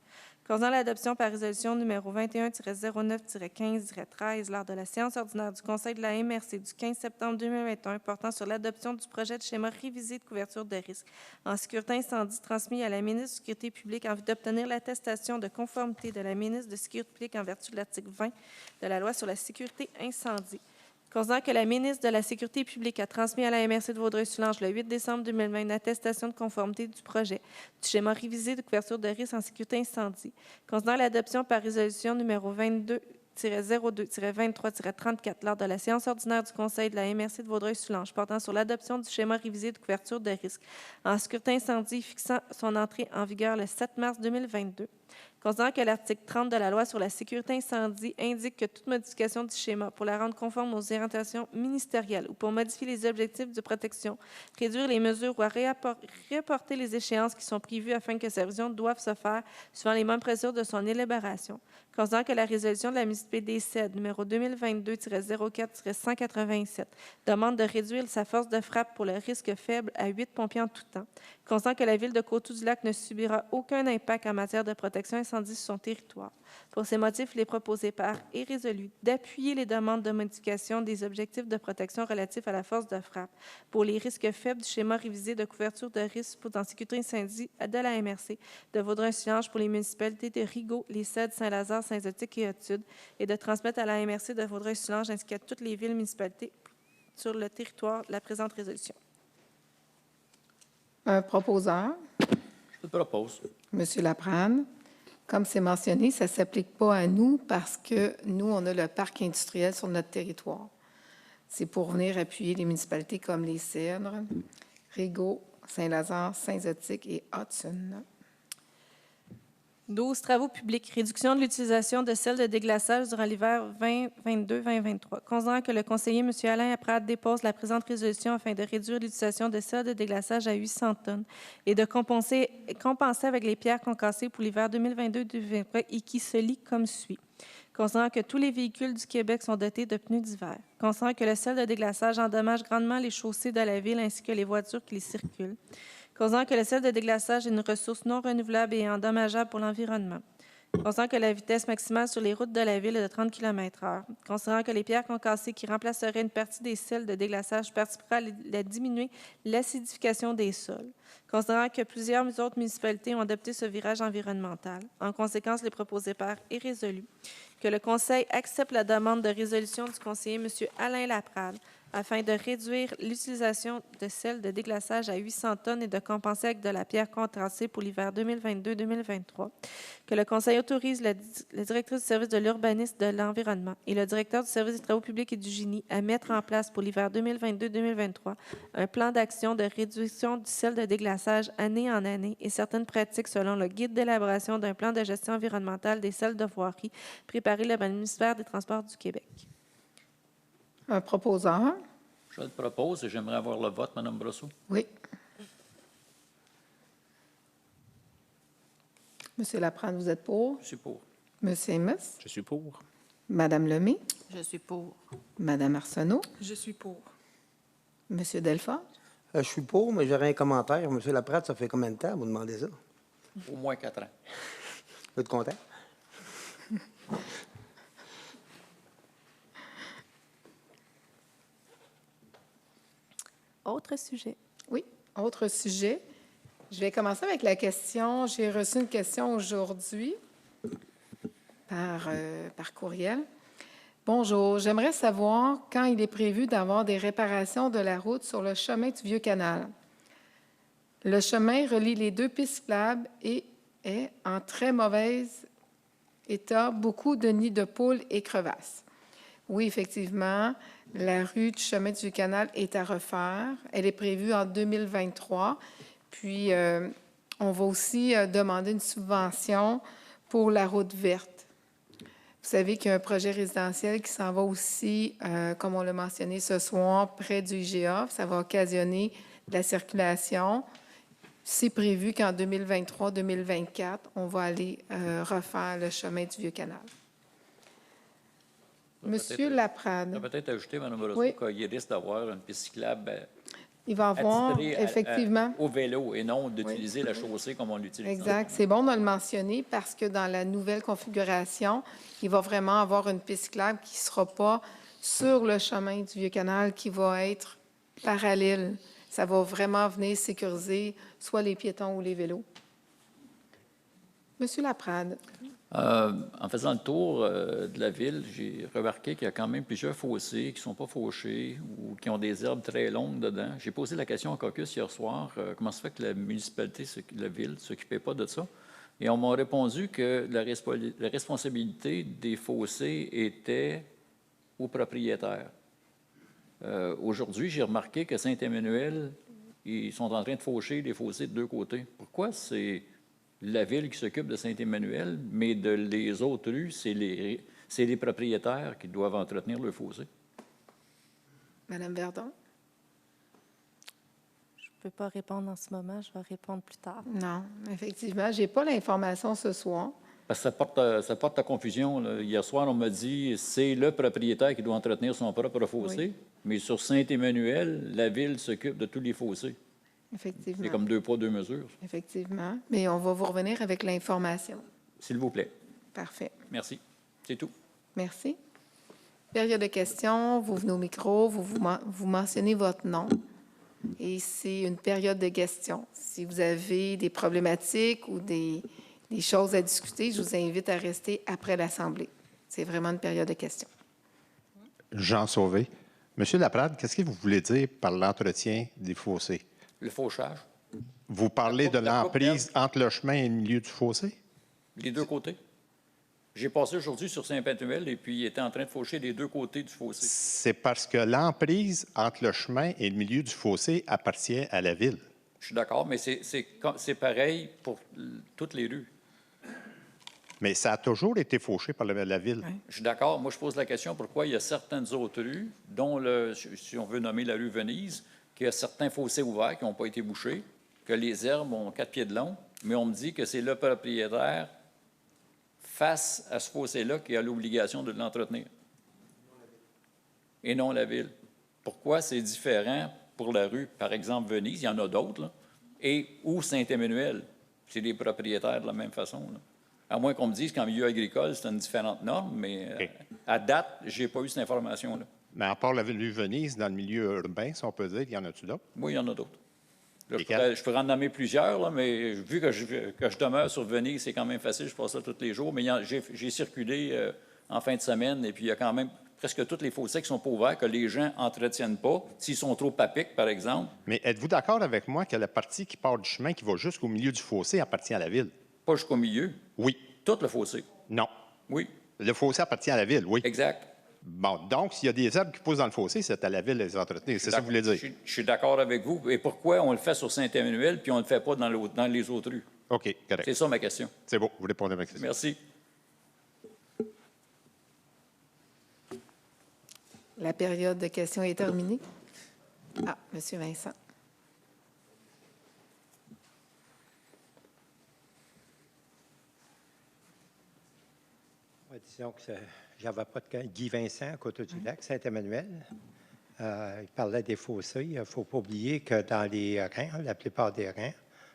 Causant l'adoption par résolution numéro 21-09-15-13 lors de la séance ordinaire du Conseil de la MRC du 15 septembre 2021 portant sur l'adoption du projet de schéma révisé de couverture de risques en sécurité incendie transmis à la ministre de la Sécurité publique en vue d'obtenir l'attestation de conformité de la ministre de la Sécurité publique en vertu de l'article 20 de la Loi sur la sécurité incendie. Considérant que la ministre de la Sécurité publique a transmis à la MRC de Vaudreuil-Soulanges le 8 décembre 2020 une attestation de conformité du projet du schéma révisé de couverture de risques en sécurité incendie. Considérant l'adoption par résolution numéro 22-02-23-34 lors de la séance ordinaire du Conseil de la MRC de Vaudreuil-Soulanges portant sur l'adoption du schéma révisé de couverture de risques en sécurité incendie fixant son entrée en vigueur le 7 mars 2022. Considérant que l'article 30 de la Loi sur la sécurité incendie indique que toute modification du schéma pour la rendre conforme aux orientations ministérielles ou pour modifier les objectifs de protection, réduire les mesures ou reporter les échéances qui sont prévues afin que ces révisions doivent se faire suivant les mêmes procédures de son élaboration. Considérant que la résolution de la municipalité des Cèdres numéro 2022-04-187 demande de réduire sa force de frappe pour le risque faible à 8 pompiers en tout temps. Considérant que la ville de Coteau-du-Lac ne subira aucun impact en matière de protection incendie sur son territoire. Pour ces motifs, il est proposé par est résolu d'appuyer les demandes de modification des objectifs de protection relatifs à la force de frappe pour les risques faibles du schéma révisé de couverture de risques en sécurité incendie de la MRC de Vaudreuil-Soulanges pour les municipalités de Rigaud, Les Cèdres, Saint-Lazare, Saint-Zotique et Hauts-Sud et de transmettre à la MRC de Vaudreuil-Soulanges ainsi qu'à toutes les villes et municipalités sur le territoire la présente résolution. Un proposeur, Je te propose. Monsieur Laprade. Comme c'est mentionné, ça ne s'applique pas à nous parce que nous, on a le parc industriel sur notre territoire. C'est pour venir appuyer les municipalités comme les Cèdres, Rigaud, Saint-Lazare, Saint-Zotique et Hudson. 12, travaux publics, réduction de l'utilisation de sel de déglaçage durant l'hiver 2022-2023. Considérant que le conseiller M. Alain Laprade dépose la présente résolution afin de réduire l'utilisation de sel de déglaçage à 800 tonnes et de compenser avec les pierres concassées pour l'hiver 2022-2023 et qui se lit comme suit. Considérant que tous les véhicules du Québec sont dotés de pneus d'hiver. Considérant que le sel de déglaçage endommage grandement les chaussées de la ville ainsi que les voitures qui les circulent. Considérant que le sel de déglaçage est une ressource non renouvelable et endommageable pour l'environnement. Considérant que la vitesse maximale sur les routes de la ville est de 30 km/h. Considérant que les pierres concassées qui remplaceraient une partie des sels de déglaçage participeraient à diminuer l'acidification des sols. Considérant que plusieurs autres municipalités ont adopté ce virage environnemental. En conséquence, les proposés par est résolu. Que le Conseil accepte la demande de résolution du conseiller M. Alain Laprade afin de réduire l'utilisation de sel de déglaçage à 800 tonnes et de compenser avec de la pierre contrastée pour l'hiver 2022-2023. Que le Conseil autorise la directrice du service de l'urbanisme, de l'environnement et le directeur du service des travaux publics et du génie à mettre en place pour l'hiver 2022-2023 un plan d'action de réduction du sel de déglaçage année en année et certaines pratiques selon le guide d'élaboration d'un plan de gestion environnementale des sels de voirie préparé par le ministère des Transports du Québec. Un proposeur, Je le propose et j'aimerais avoir le vote, Mme Brosseau. oui. Monsieur Laprade, vous êtes pour? Je suis pour. Monsieur Amos? Je suis pour. Madame Lemay? Je suis pour. Madame Arsenault? Je suis pour. Monsieur Delfort? Je suis pour, mais j'aurais un commentaire. Monsieur Laprade, ça fait combien de temps vous demandez ça? Au moins 4 ans. Vous êtes content? Autre sujet. Oui, autre sujet. Je vais commencer avec la question. J'ai reçu une question aujourd'hui par courriel. Bonjour, j'aimerais savoir quand il est prévu d'avoir des réparations de la route sur le chemin du Vieux-Canal. Le chemin relie les deux pistes cyclables et est en très mauvais état, beaucoup de nids de poules et crevasses. Oui, effectivement, la rue du chemin du Vieux-Canal est à refaire. Elle est prévue en 2023. Puis, on va aussi demander une subvention pour la route verte. Vous savez qu'il y a un projet résidentiel qui s'en va aussi, comme on l'a mentionné ce soir, près du IGA. Ça va occasionner de la circulation. C'est prévu qu'en 2023-2024, on va aller refaire le chemin du Vieux-Canal. Monsieur Laprade. Je vais peut-être ajouter, Mme Brosseau, Oui. qu'il risque d'avoir une piste cyclable Il va avoir, attitrée effectivement. au vélo et non d'utiliser la chaussée comme on l'utilise. Exact. C'est bon de le mentionner parce que dans la nouvelle configuration, il va vraiment avoir une piste cyclable qui ne sera pas sur le chemin du Vieux-Canal, qui va être parallèle. Ça va vraiment venir sécuriser soit les piétons ou les vélos. Monsieur Laprade. En faisant le tour de la ville, j'ai remarqué qu'il y a quand même plusieurs fossés qui ne sont pas fauchés ou qui ont des herbes très longues dedans. J'ai posé la question au caucus hier soir, comment se fait que la municipalité, la ville, ne s'occupait pas de ça? Et on m'a répondu que la responsabilité des fossés était aux propriétaires. Aujourd'hui, j'ai remarqué que Saint-Emmanuel, ils sont en train de faucher les fossés de deux côtés. Pourquoi c'est la ville qui s'occupe de Saint-Emmanuel, mais de les autres rues, c'est les propriétaires qui doivent entretenir le fossé? Madame Verdon? Je ne peux pas répondre en ce moment, je vais répondre plus tard. Non, effectivement. Je n'ai pas l'information ce soir. Parce que ça porte à confusion, là. Hier soir, on m'a dit c'est le propriétaire qui doit entretenir son propre fossé, Oui. mais sur Saint-Emmanuel, la ville s'occupe de tous les fossés. Effectivement. C'est comme deux poids, deux mesures. Effectivement. Mais on va vous revenir avec l'information. S'il vous plaît. Parfait. Merci. C'est tout. Merci. Période de questions, vous venez au micro, vous mentionnez votre nom et c'est une période de questions. Si vous avez des problématiques ou des choses à discuter, je vous invite à rester après l'Assemblée. C'est vraiment une période de questions. Jean Sauvé. Monsieur Laprade, qu'est-ce que vous voulez dire par l'entretien des fossés? Le fauchage. Vous parlez de La coupe l'emprise entre le chemin et le milieu du fossé? Les deux côtés. J'ai passé aujourd'hui sur Saint-Panuel et puis il était en train de faucher les deux côtés du fossé. C'est parce que l'emprise entre le chemin et le milieu du fossé appartient à la ville. Je suis d'accord, mais c'est pareil pour toutes les rues. Mais ça a toujours été fauché par la ville. Je suis d'accord. Moi, je pose la question pourquoi il y a certaines autres rues, dont, si on veut nommer la rue Venise, qu'il y a certains fossés ouverts qui n'ont pas été bouchés, que les herbes ont 4 pieds de long, mais on me dit que c'est le propriétaire face à ce fossé-là qui a l'obligation de l'entretenir. Et non la ville. Pourquoi c'est différent pour la rue, par exemple, Venise, il y en a d'autres, là, et ou Saint-Emmanuel? C'est des propriétaires de la même façon, là. À moins qu'on me dise qu'en milieu agricole, c'est une différente norme, mais OK. à date, je n'ai pas eu cette information-là. Mais à part la rue Venise, dans le milieu urbain, si on peut dire, il y en a-tu d'autres? Oui, il y en a d'autres. Là, Lesquels? je pourrais en nommer plusieurs, là, mais vu que je demeure sur Venise, c'est quand même facile, je passe là tous les jours. Mais j'ai circulé en fin de semaine, et puis il y a quand même presque tous les fossés qui sont pas ouverts, que les gens n'entretiennent pas, s'ils sont trop à pic, par exemple. Mais êtes-vous d'accord avec moi que la partie qui part du chemin, qui va jusqu'au milieu du fossé, appartient à la ville? Pas jusqu'au milieu, Oui. tout le fossé. Non. Oui, Le fossé appartient à la ville, oui. exact. Bon, donc, s'il y a des herbes qui poussent dans le fossé, c'est à la ville de les entretenir. C'est ça que vous voulez dire? Je suis d'accord avec vous. Et pourquoi on le fait sur Saint-Emmanuel puis on ne le fait pas dans les autres rues? OK, correct. C'est ça ma question. C'est bon, vous répondez à ma question. Merci. La période de questions est terminée. Ah, M. Vincent. Ouais, disons que j'avais pas de Guy Vincent à Coteau-du-Lac, Saint-Emmanuel. Il parlait des fossés. Il ne faut pas oublier que dans les rangs, la plupart des rangs,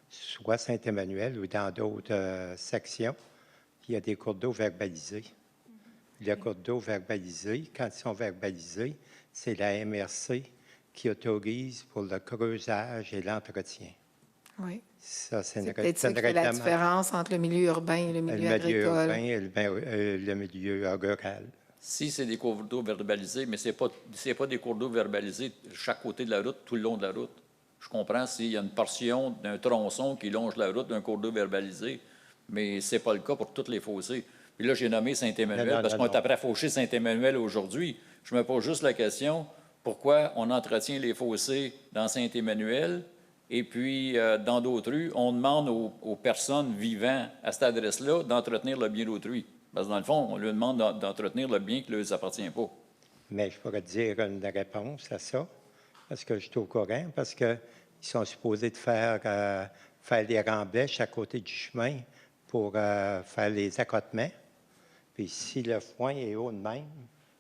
soit Saint-Emmanuel ou dans d'autres sections, il y a des cours d'eau verbalisés. Les cours d'eau verbalisés, quand ils sont verbalisés, c'est la MRC qui autorise pour le creusage et l'entretien. Oui. Ça, c'est C'est peut-être ça qui fait la différence entre le milieu urbain et le milieu agricole. urbain et le milieu rural. Si c'est des cours d'eau verbalisés, mais ce n'est pas des cours d'eau verbalisés de chaque côté de la route, tout le long de la route. Je comprends s'il y a une portion d'un tronçon qui longe la route d'un cours d'eau verbalisé, mais ce n'est pas le cas pour tous les fossés. Puis là, j'ai nommé Saint-Emmanuel parce qu'on est après à faucher Saint-Emmanuel aujourd'hui. Je me pose juste la question, pourquoi on entretient les fossés dans Saint-Emmanuel et puis dans d'autres rues, on demande aux personnes vivant à cette adresse-là d'entretenir le bien d'autrui? Parce que dans le fond, on leur demande d'entretenir le bien qui ne leur appartient pas. Mais je pourrais te dire une réponse à ça, parce que je suis au courant, parce qu'ils sont supposés de faire des remblaiches à côté du chemin pour faire les accotements. Puis si le foin est haut de même,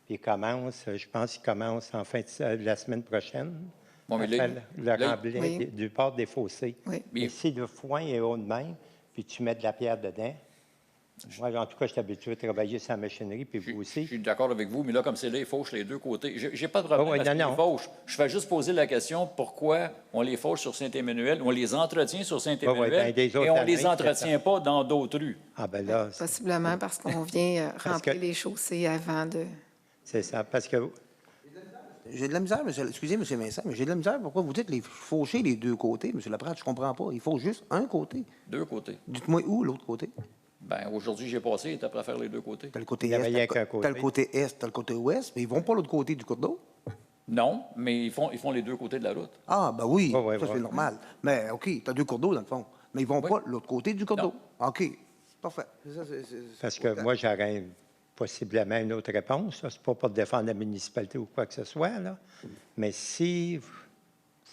puis je pense qu'il commence en fin de la semaine prochaine, Bon, mais le remblai Oui. du port des fossés. Oui. Mais si le foin est haut de même, puis tu mets de la pierre dedans, moi, en tout cas, je suis habitué à travailler sur la machinerie, puis vous Je aussi. suis d'accord avec vous, mais là, comme c'est là, ils fauchent les deux côtés. J'ai pas de problème oui, parce qu'ils non. les fauchent. Je fais juste poser la question, pourquoi on les fauche sur Saint-Emmanuel, on les entretient sur Saint-Emmanuel ben, des autres et on ne les années, entretient pas dans d'autres rues? Ah ben là, Possiblement parce qu'on vient remplir que- les chaussées avant de... c'est ça, parce que J'ai de la misère, excusez, M. Vincent, mais j'ai de la misère. Pourquoi vous dites les faucher les deux côtés, M. Laprade? Je comprends pas. Il faut juste un côté. Deux côtés. Dites-moi où l'autre côté? Bien, aujourd'hui, j'ai passé, il était prêt à faire les deux côtés. T'as le côté Il y avait rien est, qu'un côté. t'as le côté est, t'as le côté ouest, mais ils vont pas l'autre côté du cours d'eau. Non, mais ils font les deux côtés de la route. Ah, ben oui, Ouais, ça c'est normal. Mais OK, t'as deux cours d'eau dans le fond. Mais ils vont Oui. pas l'autre côté du cours Non. d'eau. OK, parfait. Ça, Parce que moi, j'aurais possiblement une autre réponse. Ce n'est pas pour défendre la municipalité ou quoi que ce soit, là. Mais si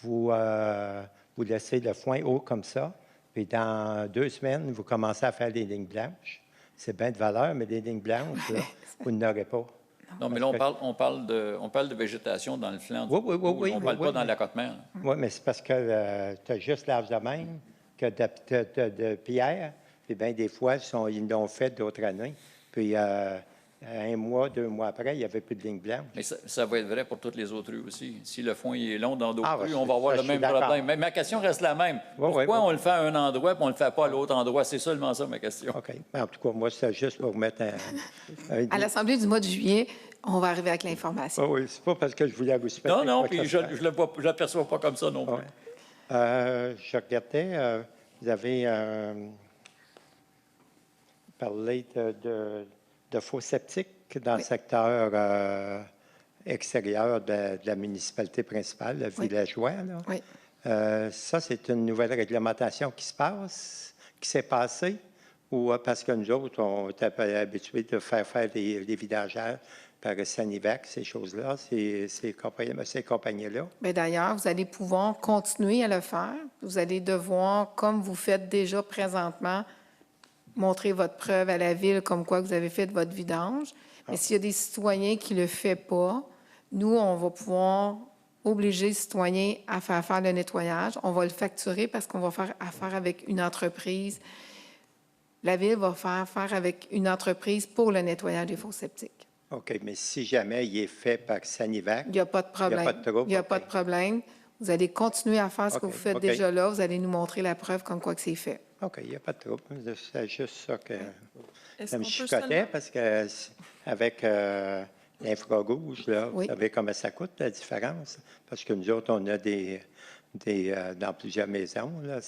vous laissez le foin haut comme ça, puis dans 2 semaines, vous commencez à faire des lignes blanches, c'est bien de valeur, mais des lignes blanches, là, vous n'aurez pas. Non, mais là, on parle de végétation dans le flanc. Oui, on ne parle pas dans l'accotement. Oui, mais c'est parce que tu as juste l'âge de même que de pierre. Puis bien, des fois, ils l'ont fait d'autres années. Puis 1 mois, 2 mois après, il n'y avait plus de ligne blanche. Mais ça va être vrai pour toutes les autres rues aussi. Si le foin est long dans d'autres Ah, rues, ben, on va avoir ça, le je même suis d'accord. problème. Mais ma question reste la même. Pourquoi on le fait à un endroit et on ne le fait pas à l'autre endroit? C'est seulement ça, ma question. OK. En tout cas, moi, c'est juste pour mettre À l'Assemblée du mois de juillet, on va arriver avec l'information. Oui, c'est pas parce que je voulais vous spécifier. Non, puis je ne l'aperçois pas comme ça non plus. Ouais. Je regardais, vous avez parlé de faux sceptiques dans le secteur extérieur de la municipalité principale, le villageois. Là. Oui. Ça, c'est une nouvelle réglementation qui s'est passée, ou parce que nous autres, on est habitués de faire des vidangeages par Sanivac, ces choses-là, ces compagnies-là. Bien, d'ailleurs, vous allez pouvoir continuer à le faire. Vous allez devoir, comme vous faites déjà présentement, montrer votre preuve à la ville comme quoi vous avez fait votre vidange. Mais s'il y a des citoyens qui ne le font pas, nous, on va pouvoir obliger les citoyens à faire le nettoyage. On va le facturer parce qu'on va faire affaire avec une entreprise. La ville va faire affaire avec une entreprise pour le nettoyage des fosses septiques. OK, mais si jamais il est fait par Sanivac, il n'y a pas de problème. Il n'y a pas de trouble. Il n'y a pas de problème. Vous allez continuer à faire ce que vous faites déjà là. Vous allez nous montrer la preuve comme quoi que c'est fait. OK, il n'y a pas de trouble. C'est juste ça que Est-ce ça me qu'on peut chicotait seulement- parce que avec l'infrarouge, là, Oui. vous savez comment ça coûte, la différence? Parce que nous autres, on a dans plusieurs maisons, là,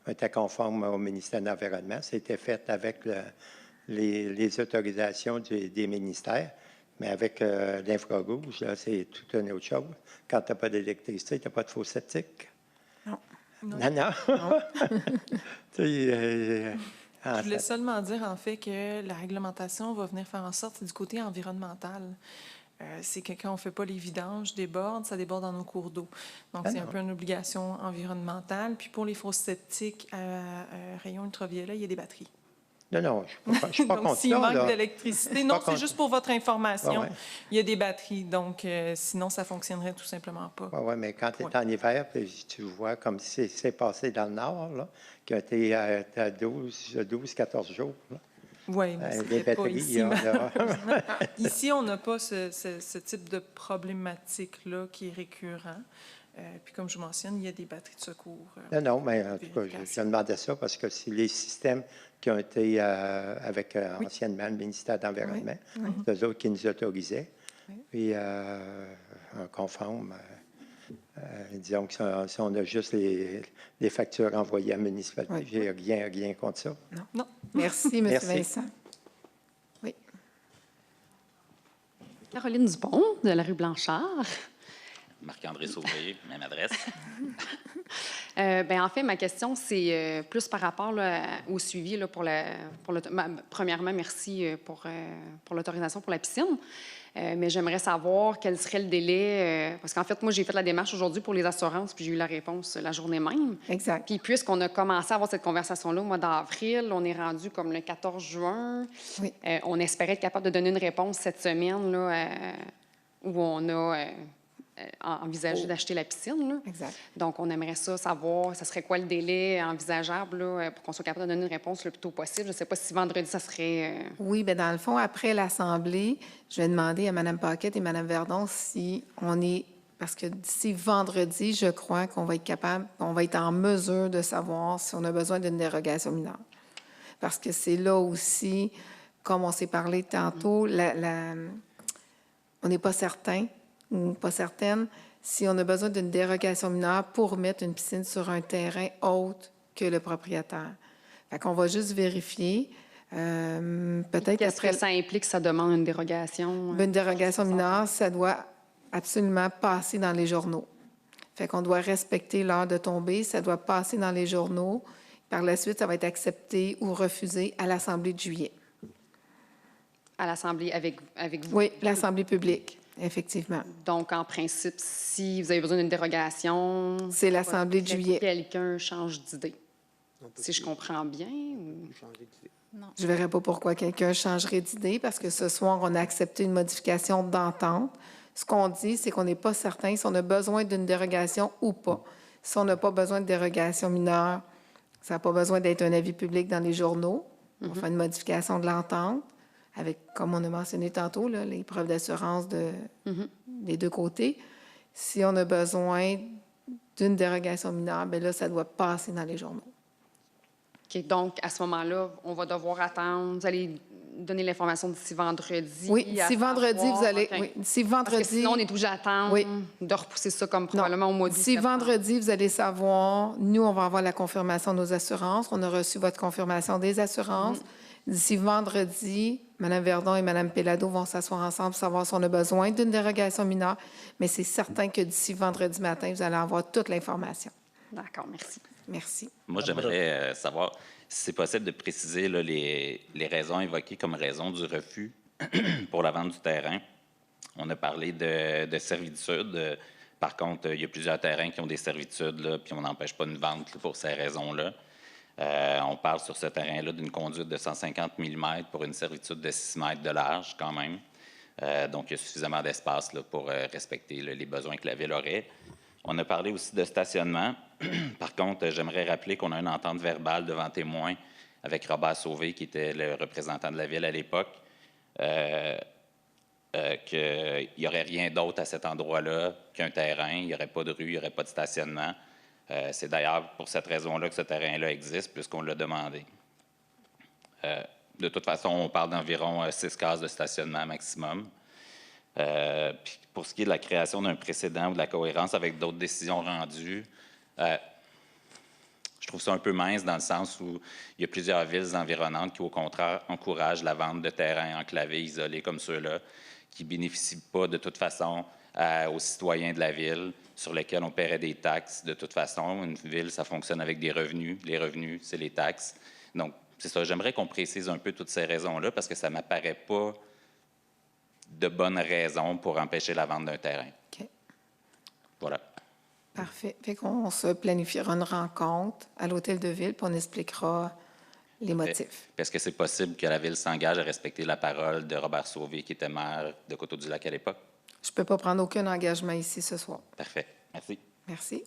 on était conforme au ministère de l'Environnement. C'était fait avec les autorisations des ministères. Mais avec l'infrarouge, là, c'est toute une autre chose. Quand tu n'as pas d'électricité, tu n'as pas de faux septique. Non. Non. Tu sais, Je voulais seulement dire, en fait, que la réglementation va venir faire en sorte, c'est du côté environnemental. C'est que quand on ne fait pas les vidanges, ça déborde dans nos cours d'eau. Donc, c'est un peu une obligation environnementale. Puis pour les fosses septiques à rayons ultraviolets, il y a des batteries. Non, je ne suis pas Donc, contre s'il ça. manque là. d'électricité, non, c'est juste pour votre information. Ouais. Il y a des batteries, donc sinon, ça ne fonctionnerait tout simplement pas. Oui, mais quand tu es en hiver, puis tu vois comme c'est passé dans le nord, là, qui a été à 12-14 jours. Là. Oui, mais Les ce pas batteries, ici. Malheureusement. Ici, on n'a pas ce type de problématique-là qui est récurrent. Puis comme je vous mentionne, il y a des batteries de secours. Non, mais en tout cas, je demandais ça parce que c'est les systèmes qui ont été avec anciennement le ministère de l'Environnement, eux autres qui nous autorisaient. Puis en conforme, disons que si on a juste les factures envoyées à la municipalité, j'ai rien contre ça. Non. Merci, M. Vincent. Oui. Caroline Dupont, de la rue Blanchard. Marc-André Sauvé, même adresse. En fait, ma question, c'est plus par rapport là, au suivi. Là, premièrement, merci pour l'autorisation pour la piscine. Mais j'aimerais savoir quel serait le délai. Parce qu'en fait, moi, j'ai fait la démarche aujourd'hui pour les assurances, puis j'ai eu la réponse la journée même. Exact. Puis puisqu'on a commencé à avoir cette conversation-là au mois d'avril, on est rendu comme le 14 juin. Oui. On espérait être capable de donner une réponse cette semaine là, où on a envisagé d'acheter la piscine. Là. Exact. Donc, on aimerait ça savoir, ça serait quoi le délai envisageable là, pour qu'on soit capable de donner une réponse le plus tôt possible. Je ne sais pas si vendredi, ça serait... Oui, bien, dans le fond, après l'Assemblée, je vais demander à Mme Paquette et Mme Verdon si on est... Parce que d'ici vendredi, je crois qu'on va être capable, on va être en mesure de savoir si on a besoin d'une dérogation mineure. Parce que c'est là aussi, comme on s'est parlé tantôt, on n'est pas certain ou pas certaine si on a besoin d'une dérogation mineure pour mettre une piscine sur un terrain autre que le propriétaire. Fait qu'on va juste vérifier. Peut-être Qu'est-ce après... que ça implique, ça demande une dérogation? Une dérogation mineure, ça doit absolument passer dans les journaux. Fait qu'on doit respecter l'heure de tombée, ça doit passer dans les journaux. Par la suite, ça va être accepté ou refusé à l'Assemblée de juillet. À l'Assemblée avec vous? Oui, l'Assemblée publique, effectivement. Donc, en principe, si vous avez besoin d'une dérogation... C'est l'Assemblée de juillet. Quelqu'un change d'idée. Si je comprends bien? Ou... Je ne verrais pas pourquoi quelqu'un changerait d'idée, parce que ce soir, on a accepté une modification d'entente. Ce qu'on dit, c'est qu'on n'est pas certain si on a besoin d'une dérogation ou pas. Si on n'a pas besoin de dérogation mineure, ça n'a pas besoin d'être un avis public dans les journaux. On fait une modification de l'entente avec, comme on a mentionné tantôt, là, les preuves d'assurance des deux côtés. Si on a besoin d'une dérogation mineure, bien là, ça doit passer dans les journaux. OK. Donc, à ce moment-là, on va devoir attendre. Vous allez donner l'information d'ici vendredi? Oui, à si vendredi, savoir? vous allez... OK. Oui, si Parce que vendredi... sinon, on est obligé d'attendre Oui. de repousser ça comme Non. probablement au mois d'août. Si septembre. vendredi, vous allez savoir, nous, on va avoir la confirmation de nos assurances. On a reçu votre confirmation des assurances. D'ici vendredi, Mme Verdon et Mme Pellado vont s'asseoir ensemble pour savoir si on a besoin d'une dérogation mineure. Mais c'est certain que d'ici vendredi matin, vous allez avoir toute l'information. D'accord, merci. Merci. Moi, j'aimerais savoir si c'est possible de préciser là, les raisons évoquées comme raison du refus pour la vente du terrain. On a parlé de servitude. Par contre, il y a plusieurs terrains qui ont des servitudes, là, puis on n'empêche pas une vente là, pour ces raisons-là. On parle sur ce terrain-là d'une conduite de 150 mm pour une servitude de 6 mètres de large quand même. Donc, il y a suffisamment d'espace là, pour respecter là, les besoins que la Ville aurait. On a parlé aussi de stationnement. Par contre, j'aimerais rappeler qu'on a une entente verbale devant témoin avec Robert Sauvé, qui était le représentant de la Ville à l'époque, qu'il n'y aurait rien d'autre à cet endroit-là qu'un terrain. Il n'y aurait pas de rue, il n'y aurait pas de stationnement. C'est d'ailleurs pour cette raison-là que ce terrain-là existe, puisqu'on l'a demandé. De toute façon, on parle d'environ 6 cases de stationnement maximum. Puis pour ce qui est de la création d'un précédent ou de la cohérence avec d'autres décisions rendues, je trouve ça un peu mince dans le sens où il y a plusieurs villes environnantes qui, au contraire, encouragent la vente de terrains enclavés, isolés comme ceux-là, qui ne bénéficient pas de toute façon aux citoyens de la ville, sur lesquels on paierait des taxes. De toute façon, une ville, ça fonctionne avec des revenus. Les revenus, c'est les taxes. Donc, c'est ça. J'aimerais qu'on précise un peu toutes ces raisons-là parce que ça ne m'apparaît pas de bonnes raisons pour empêcher la vente d'un terrain. OK. Voilà. Parfait. Fait qu'on se planifiera une rencontre à l'Hôtel de Ville, puis on expliquera les motifs. Est-ce que c'est possible que la Ville s'engage à respecter la parole de Robert Sauvé, qui était maire de Coteau-du-Lac à l'époque? Je ne peux pas prendre aucun engagement ici ce soir. Parfait. Merci. Merci.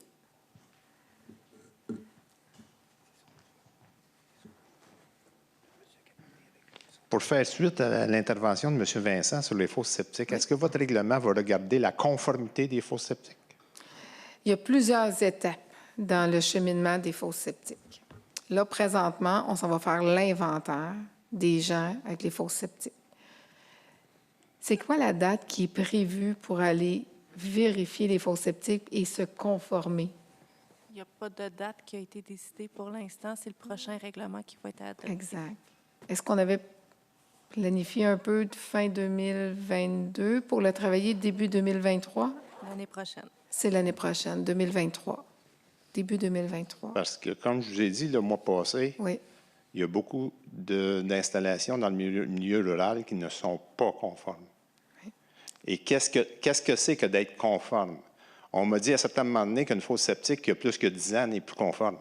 Pour faire suite à l'intervention de M. Vincent sur les fosses septiques, est-ce que votre règlement va regarder la conformité des fosses septiques? Il y a plusieurs étapes dans le cheminement des fosses septiques. Là, présentement, on s'en va faire l'inventaire des gens avec les fosses septiques. C'est quoi la date qui est prévue pour aller vérifier les fosses septiques et se conformer? Il n'y a pas de date qui a été décidée pour l'instant. C'est le prochain règlement qui va être adopté. Exact. Est-ce qu'on avait planifié un peu de fin 2022 pour le travailler début 2023? L'année prochaine. C'est l'année prochaine, 2023. Début 2023. Parce que, comme je vous ai dit le mois passé, Oui. il y a beaucoup d'installations dans le milieu rural qui ne sont pas conformes. Oui. Et qu'est-ce que c'est que d'être conforme? On m'a dit à un certain moment donné qu'une fosse septique qui a plus que 10 ans n'est plus conforme.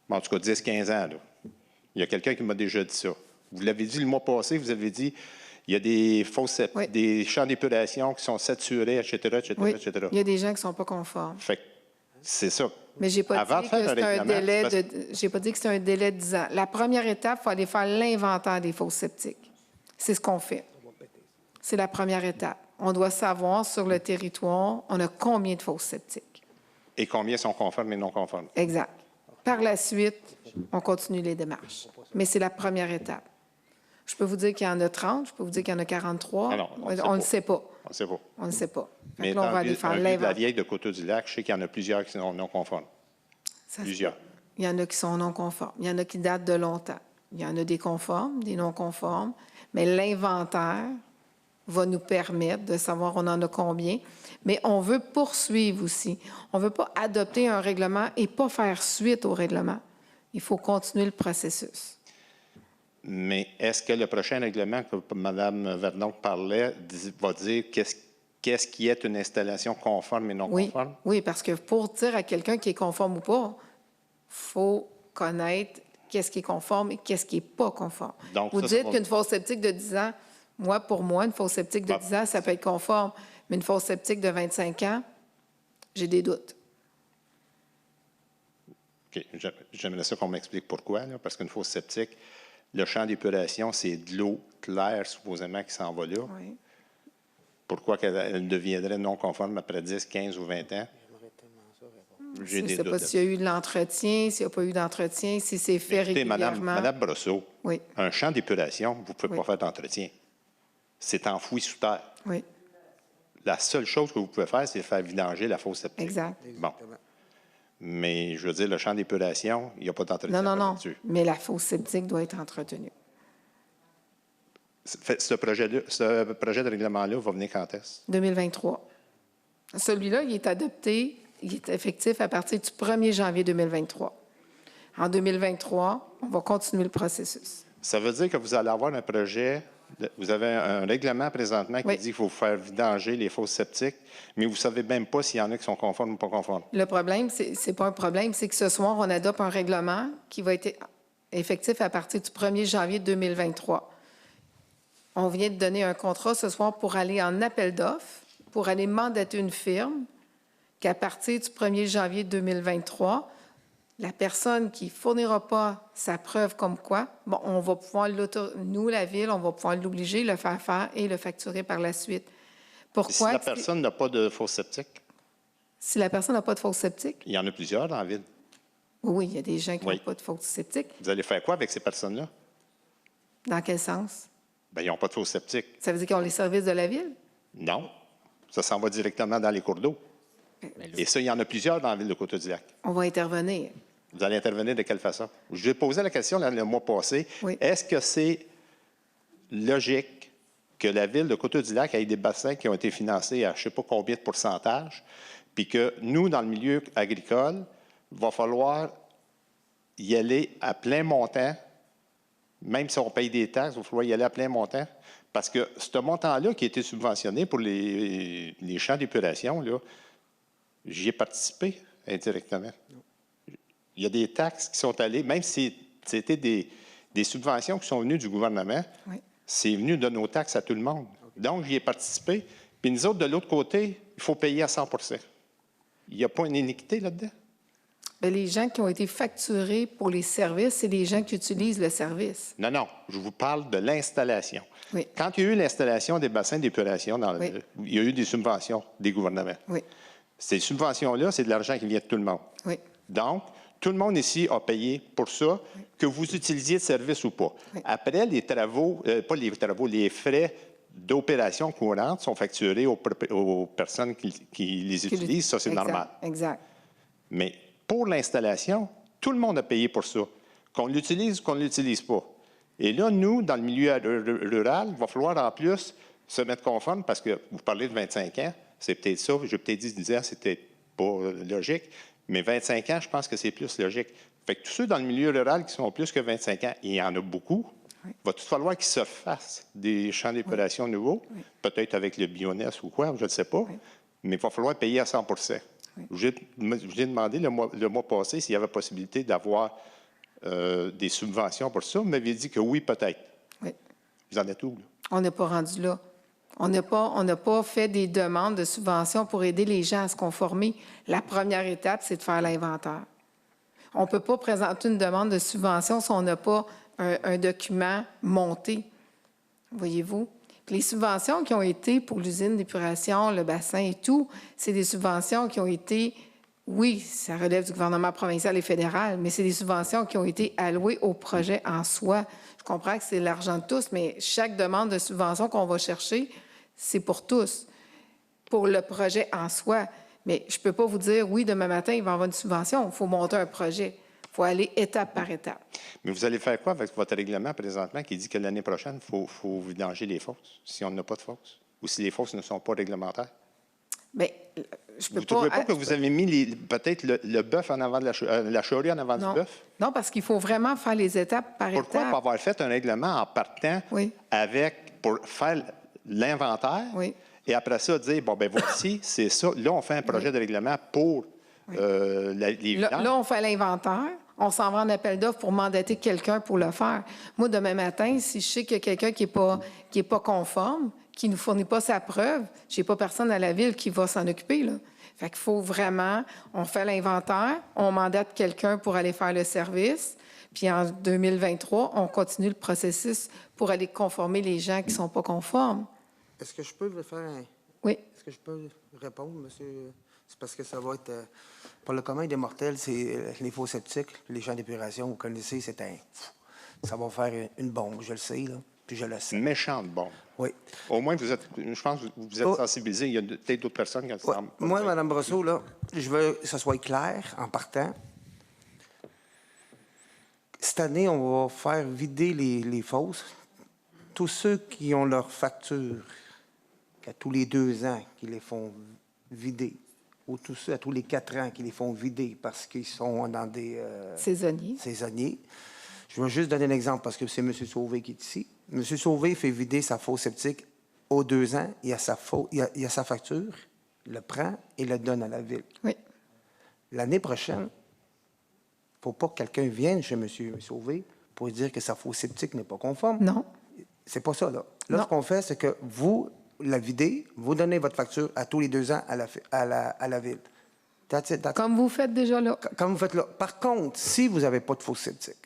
Bon, en tout cas, 10-15 ans, là. Il y a quelqu'un qui m'a déjà dit ça. Vous l'avez dit le mois passé, vous avez dit il y a des fosses septiques, Oui. des champs d'épuration qui sont saturés, etc., etc., Oui. etc. Il y a des gens qui ne sont pas conformes. Fait que c'est ça. Mais je n'ai pas Avant dit de faire que un c'était un règlement, délai c'est de. J'ai pas dit que c'était un délai de 10 ans. La première étape, il faut aller faire l'inventaire des fosses septiques. C'est ce qu'on fait. C'est la première étape. On doit savoir sur le territoire, on a combien de fosses septiques. Et combien sont conformes et non conformes? Exact. Par la suite, on continue les démarches. Mais c'est la première étape. Je peux vous dire qu'il y en a 30, je peux vous dire qu'il y en a 43. Non, on ne le sait pas. On ne sait pas. On ne sait pas. Fait Mais que là, on va aller faire de la l'inventaire. vieille de Coteau-du-Lac, je sais qu'il y en a plusieurs qui sont non conformes. Ça se Plusieurs. peut. Il y en a qui sont non conformes. Il y en a qui datent de longtemps. Il y en a des conformes, des non conformes. Mais l'inventaire va nous permettre de savoir on en a combien. Mais on veut poursuivre aussi. On ne veut pas adopter un règlement et pas faire suite au règlement. Il faut continuer le processus. Mais est-ce que le prochain règlement que Mme Verdon parlait va dire qu'est-ce qui est une installation conforme et non Oui, conforme? oui, parce que pour dire à quelqu'un qui est conforme ou pas, il faut connaître qu'est-ce qui est conforme et qu'est-ce qui n'est pas conforme. Donc, vous ça dites va- qu'une fosse septique de 10 ans, pour moi, une fosse septique de 10 ans, ça peut être conforme. Mais une fosse septique de 25 ans, j'ai des doutes. OK. J'aimerais ça qu'on m'explique pourquoi, là, parce qu'une fosse septique, le champ d'épuration, c'est de l'eau claire, supposément, qui s'en va là. Oui. Pourquoi elle deviendrait non conforme après 10, 15 ou 20 ans? J'ai Je des ne sais doutes. pas s'il y a eu de l'entretien, s'il n'y a pas eu d'entretien, si c'est fait Écoutez, régulièrement. Madame Brosseau, Oui, un champ d'épuration, vous ne pouvez Oui. pas faire d'entretien. C'est enfoui sous terre. oui, La seule chose que vous pouvez faire, c'est faire vidanger la fosse septique. exact. Bon. Mais je veux dire, le champ d'épuration, il n'y a pas d'entretien Non, à faire dessus. mais la fosse septique doit être entretenue. Ce projet de règlement-là va venir quand est-ce? 2023. Celui-là, il est adopté, il est effectif à partir du 1er janvier 2023. En 2023, on va continuer le processus. Ça veut dire que vous allez avoir un projet, vous avez un règlement présentement qui Oui. dit qu'il faut faire vidanger les fosses septiques, mais vous ne savez même pas s'il y en a qui sont conformes ou pas conformes. Le problème, c'est pas un problème, c'est que ce soir, on adopte un règlement qui va être effectif à partir du 1er janvier 2023. On vient de donner un contrat ce soir pour aller en appel d'offres, pour aller mandater une firme, qu'à partir du 1er janvier 2023, la personne qui ne fournira pas sa preuve comme quoi, bon, on va pouvoir nous, la Ville, on va pouvoir l'obliger, le faire faire et le facturer par la suite. Et si Pourquoi? la personne n'a pas de fosse septique, Si la personne n'a pas de fosse septique, il y en a plusieurs dans la ville. oui, il y a des gens qui n'ont Oui. pas de fosse septique. Vous allez faire quoi avec ces personnes-là? Dans quel sens? Bien, ils n'ont pas de fosse septique. Ça veut dire qu'ils ont les services de la Ville? Non. Ça s'en va directement dans les cours d'eau. Et ça, il y en a plusieurs dans la ville de Coteau-du-Lac. On va intervenir. Vous allez intervenir de quelle façon? Je vais poser la question le mois passé. Oui. Est-ce que c'est logique que la ville de Coteau-du-Lac ait des bassins qui ont été financés à je ne sais pas combien de pourcentage, puis que nous, dans le milieu agricole, il va falloir y aller à plein montant, même si on paye des taxes, il va falloir y aller à plein montant, parce que ce montant-là qui a été subventionné pour les champs d'épuration, là, j'y ai participé indirectement. Il y a des taxes qui sont allées, même si c'était des subventions qui sont venues du gouvernement, Oui. c'est venu de nos taxes à tout le monde. Donc, j'y ai participé. Puis nous autres, de l'autre côté, il faut payer à 100 %. Il n'y a pas une iniquité là-dedans? Bien, les gens qui ont été facturés pour les services, c'est les gens qui utilisent le service. Non, non, je vous parle de l'installation. Oui. Quand il y a eu l'installation des bassins d'épuration, Oui. il y a eu des subventions des gouvernements. Oui, Ces subventions-là, c'est de l'argent qui vient de tout le monde. oui, Donc, tout le monde ici a payé pour ça, que vous utilisiez le service ou pas. Oui. Après, les travaux, pas les travaux, les frais d'opération courante sont facturés aux personnes qui les utilisent. Ça, c'est Exact, normal. Exact. Mais pour l'installation, tout le monde a payé pour ça, qu'on l'utilise ou qu'on ne l'utilise pas. Et là, nous, dans le milieu rural, il va falloir en plus se mettre conforme parce que vous parlez de 25 ans, c'est peut-être ça, j'ai peut-être dit 10 ans, c'était pas logique, mais 25 ans, je pense que c'est plus logique. Fait que tous ceux dans le milieu rural qui sont plus que 25 ans, et il y en a beaucoup, Oui. il va tout falloir qu'ils se fassent des champs d'épuration nouveaux, peut-être avec le Bioness ou quoi, je ne sais pas, mais il va falloir payer à 100 Oui. Je vous ai demandé le mois passé s'il y avait possibilité d'avoir des subventions pour ça. Vous m'aviez dit que oui, peut-être. Oui. Vous en êtes où, là? On n'est pas rendu là. On n'a pas fait des demandes de subventions pour aider les gens à se conformer. La première étape, c'est de faire l'inventaire. On ne peut pas présenter une demande de subvention si on n'a pas un document monté. Voyez-vous? Puis les subventions qui ont été pour l'usine d'épuration, le bassin et tout, c'est des subventions qui ont été, oui, ça relève du gouvernement provincial et fédéral, mais c'est des subventions qui ont été allouées au projet en soi. Je comprends que c'est l'argent de tous, mais chaque demande de subvention qu'on va chercher, c'est pour tous, pour le projet en soi. Mais je ne peux pas vous dire, oui, demain matin, il va y avoir une subvention. Il faut monter un projet. Il faut aller étape par étape. Mais vous allez faire quoi avec votre règlement présentement qui dit que l'année prochaine, il faut vidanger les fosses si on n'a pas de fosses ou si les fosses ne sont pas réglementaires? Bien, je peux Vous ne trouvez pas que vous avez mis peut-être le bœuf en avant de la charrue en avant Non. du bœuf? Non, parce qu'il faut vraiment faire les étapes par Pourquoi étape. pas avoir fait un règlement en partant Oui. pour faire l'inventaire Oui. et après ça dire, bon, ben voici, c'est ça. Là, on fait un projet de règlement pour les vidanges. Là, on fait l'inventaire. On s'en va en appel d'offres pour mandater quelqu'un pour le faire. Moi, demain matin, si je sais qu'il y a quelqu'un qui est pas conforme, qui ne nous fournit pas sa preuve, je n'ai pas personne à la Ville qui va s'en occuper, là. Fait qu'il faut vraiment, on fait l'inventaire, on mandate quelqu'un pour aller faire le service, puis en 2023, on continue le processus pour aller conformer les gens qui ne sont pas conformes. Est-ce que je peux faire Oui. Est-ce que je peux répondre, M. C'est parce que ça va être... pour le commun des mortels, c'est les faux sceptiques, les champs d'épuration, vous connaissez, c'est un... Ça va faire une bombe, je le sais, là. Puis je le sais. Une méchante bombe. Oui. Au moins, je pense que vous êtes sensibilisés. Il y a peut-être d'autres personnes qui Ouais. Moi, Mme Brosseau, là, je veux que ça soit clair en partant. Cette année, on va faire vider les fosses. Tous ceux qui ont leur facture, qu'à tous les 2 ans, qui les font vider, ou tous ceux à tous les 4 ans qui les font vider parce qu'ils sont dans des... saisonniers. Je vais juste donner un exemple parce que c'est M. Sauvé qui est ici. M. Sauvé fait vider sa fosse septique aux 2 ans. Il a sa facture, il le prend et le donne à la ville. Oui. L'année prochaine, il ne faut pas que quelqu'un vienne chez M. Sauvé pour dire que sa fosse septique n'est pas conforme. Non. C'est pas ça, là. Là, ce qu'on fait, c'est que vous la videz, vous donnez votre facture à tous les 2 ans à la ville. That's it, Comme vous faites déjà là. Comme vous faites là. Par contre, si vous n'avez pas de fosse septique,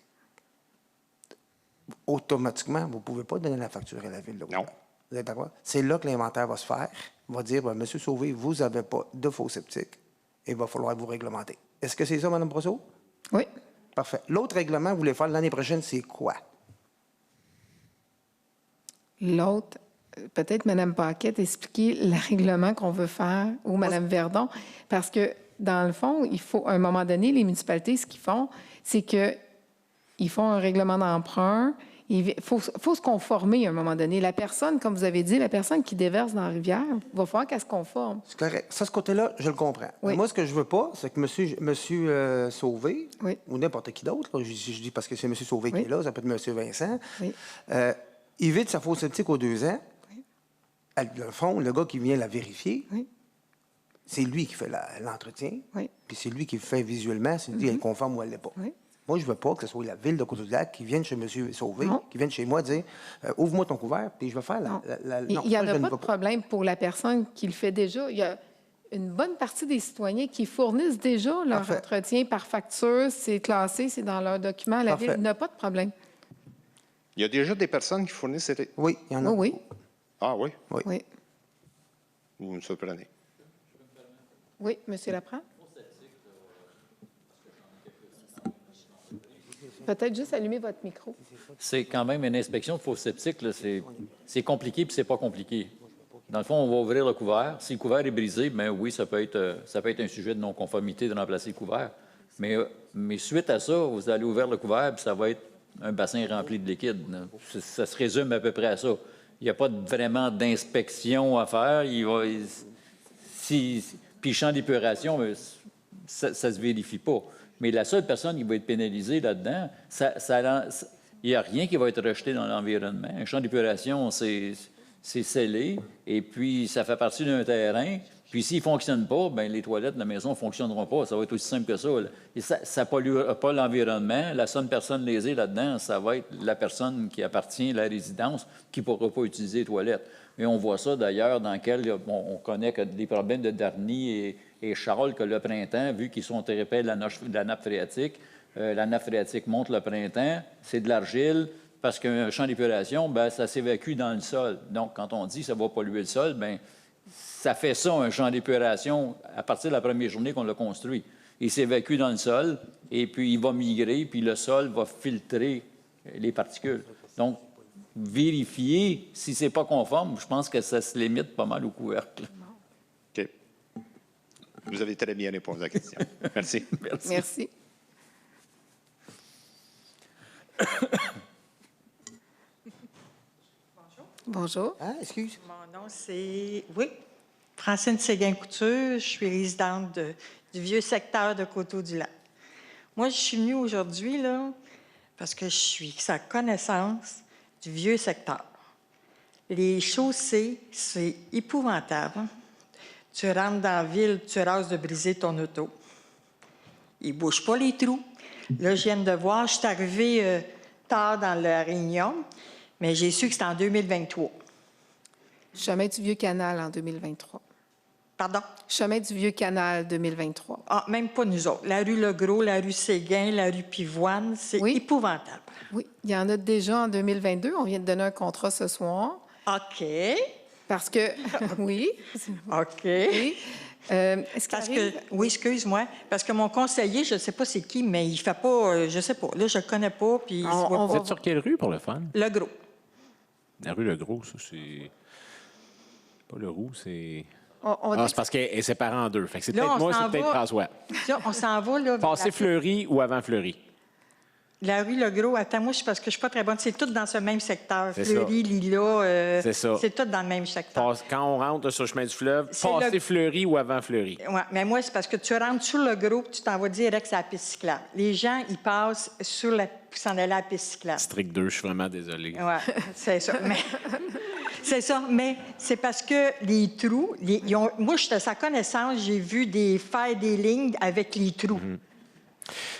automatiquement, vous ne pouvez pas donner la facture à la ville. Là. Non. Vous êtes d'accord? C'est là que l'inventaire va se faire. On va dire, bien, M. Sauvé, vous n'avez pas de fosse septique et il va falloir vous réglementer. Est-ce que c'est ça, Mme Brosseau? Oui. Parfait. L'autre règlement que vous voulez faire l'année prochaine, c'est quoi? L'autre, peut-être Mme Paquette expliquer le règlement qu'on veut faire, ou Mme Verdon, parce que, dans le fond, il faut, à un moment donné, les municipalités, ce qu'ils font, c'est qu'ils font un règlement d'emprunt. Il faut se conformer à un moment donné. La personne, comme vous avez dit, la personne qui déverse dans la rivière, il va falloir qu'elle se conforme. C'est correct. Ça, ce côté-là, je le comprends. Oui. Mais moi, ce que je veux pas, c'est que monsieur Sauvé, Oui. ou n'importe qui d'autre, là, je dis parce que c'est M. Sauvé qui est là, ça peut être M. Vincent, Oui. Il vide sa fosse septique aux 2 ans. Dans le fond, le gars qui vient la vérifier, Oui. c'est lui qui fait l'entretien, Oui. puis c'est lui qui le fait visuellement, c'est lui qui est conforme ou elle l'est pas. Oui. Moi, je veux pas que ce soit la ville de Côte-du-Lac qui vienne chez M. Sauvé, Non. qui vienne chez moi dire ouvre-moi ton couvert, puis je vais faire Non. non, Il n'y en ça, a je ne pas veux de problème pour la personne qui le fait déjà. Il y a une bonne partie des citoyens qui fournissent déjà leur Parfait. entretien par facture. C'est classé, c'est dans leur document. La Parfait. ville n'a pas de problème. Il y a déjà des personnes qui fournissent cette... Oui, il y en a. Oui, oui. Ah oui? Oui. Vous me surprenez. Oui, M. Laprade? Peut-être juste allumer votre micro. C'est quand même une inspection de fosse septique, là, c'est compliqué puis c'est pas compliqué. Dans le fond, on va ouvrir le couvert. Si le couvert est brisé, bien oui, ça peut être un sujet de non-conformité de remplacer le couvert. Mais suite à ça, vous allez ouvrir le couvert puis ça va être un bassin rempli de liquide. Ça se résume à peu près à ça. Il n'y a pas vraiment d'inspection à faire. Puis le champ d'épuration, ça ne se vérifie pas. Mais la seule personne qui va être pénalisée là-dedans, il n'y a rien qui va être rejeté dans l'environnement. Un champ d'épuration, c'est scellé, et puis ça fait partie d'un terrain. Puis s'il ne fonctionne pas, bien, les toilettes de la maison ne fonctionneront pas. Ça va être aussi simple que ça. Là. Et ça ne polluera pas l'environnement. La seule personne lésée là-dedans, ça va être la personne qui appartient à la résidence qui ne pourra pas utiliser les toilettes. Et on voit ça d'ailleurs dans lequel on connaît que des problèmes de Darny et Charles que le printemps, vu qu'ils sont épais de la nappe phréatique, la nappe phréatique monte le printemps, c'est de l'argile, parce qu'un champ d'épuration, ben, ça s'évacue dans le sol. Donc, quand on dit que ça va polluer le sol, bien, ça fait ça, un champ d'épuration, à partir de la première journée qu'on l'a construit. Il s'évacue dans le sol, et puis il va migrer, puis le sol va filtrer les particules. Donc, vérifier si c'est pas conforme, je pense que ça se limite pas mal au couvercle. OK. Vous avez très bien répondu à la question. Merci. Merci. Bonjour. Ah, excuse. Mon nom, c'est... Oui, Francine Séguin-Couture. Je suis résidente du vieux secteur de Coteau-du-Lac. Moi, je suis venue aujourd'hui, là, parce que je suis sa connaissance du vieux secteur. Les chaussées, c'est épouvantable. Tu rentres dans la ville, tu rases de briser ton auto. Ils ne bougent pas les trous. Là, je viens de voir, je suis arrivée tard dans la réunion, mais j'ai su que c'était en 2023. Chemin du Vieux-Canal en 2023. Pardon? Chemin du Vieux-Canal 2023. Ah, même pas nous autres. La rue Legros, la rue Séguin, la rue Pivoine, c'est épouvantable. Oui, il y en a déjà en 2022. On vient de donner un contrat ce soir. OK. Parce que, oui. OK. Oui. Est-ce Parce qu'arrive- que, oui, excuse-moi, parce que mon conseiller, je ne sais pas c'est qui, mais il ne fait pas, je ne sais pas. Là, je ne le connais pas, puis il se voit Vous pas. êtes sur quelle rue pour le fun? Le gros. La rue Le Gros, ça, c'est... Pas Le Roux, c'est... on dit c'est parce qu'elle est séparée en deux. Fait que c'est Là, peut-être on moi, s'en c'est peut-être va. François. Là, on s'en va, là. vers Passé Fleury ou avant Fleury? la rue Le Gros. Attends, moi, parce que je ne suis pas très bonne. C'est tout dans ce même secteur. C'est Fleury, Lila. C'est ça. C'est tout dans le même secteur. Quand on rentre là, sur le chemin du fleuve, C'est passé le- Fleury ou avant Fleury? Ouais, mais moi, c'est parce que tu rentres sur Le Gros, puis tu t'en vas direct sur la piste cyclable. Les gens, ils passent sur la... pour s'en aller à la piste cyclable. District 2, je suis vraiment désolé. Oui, c'est ça. Mais... c'est ça, mais c'est parce que les trous, moi, j'étais à sa connaissance, j'ai vu faire des lignes avec les trous.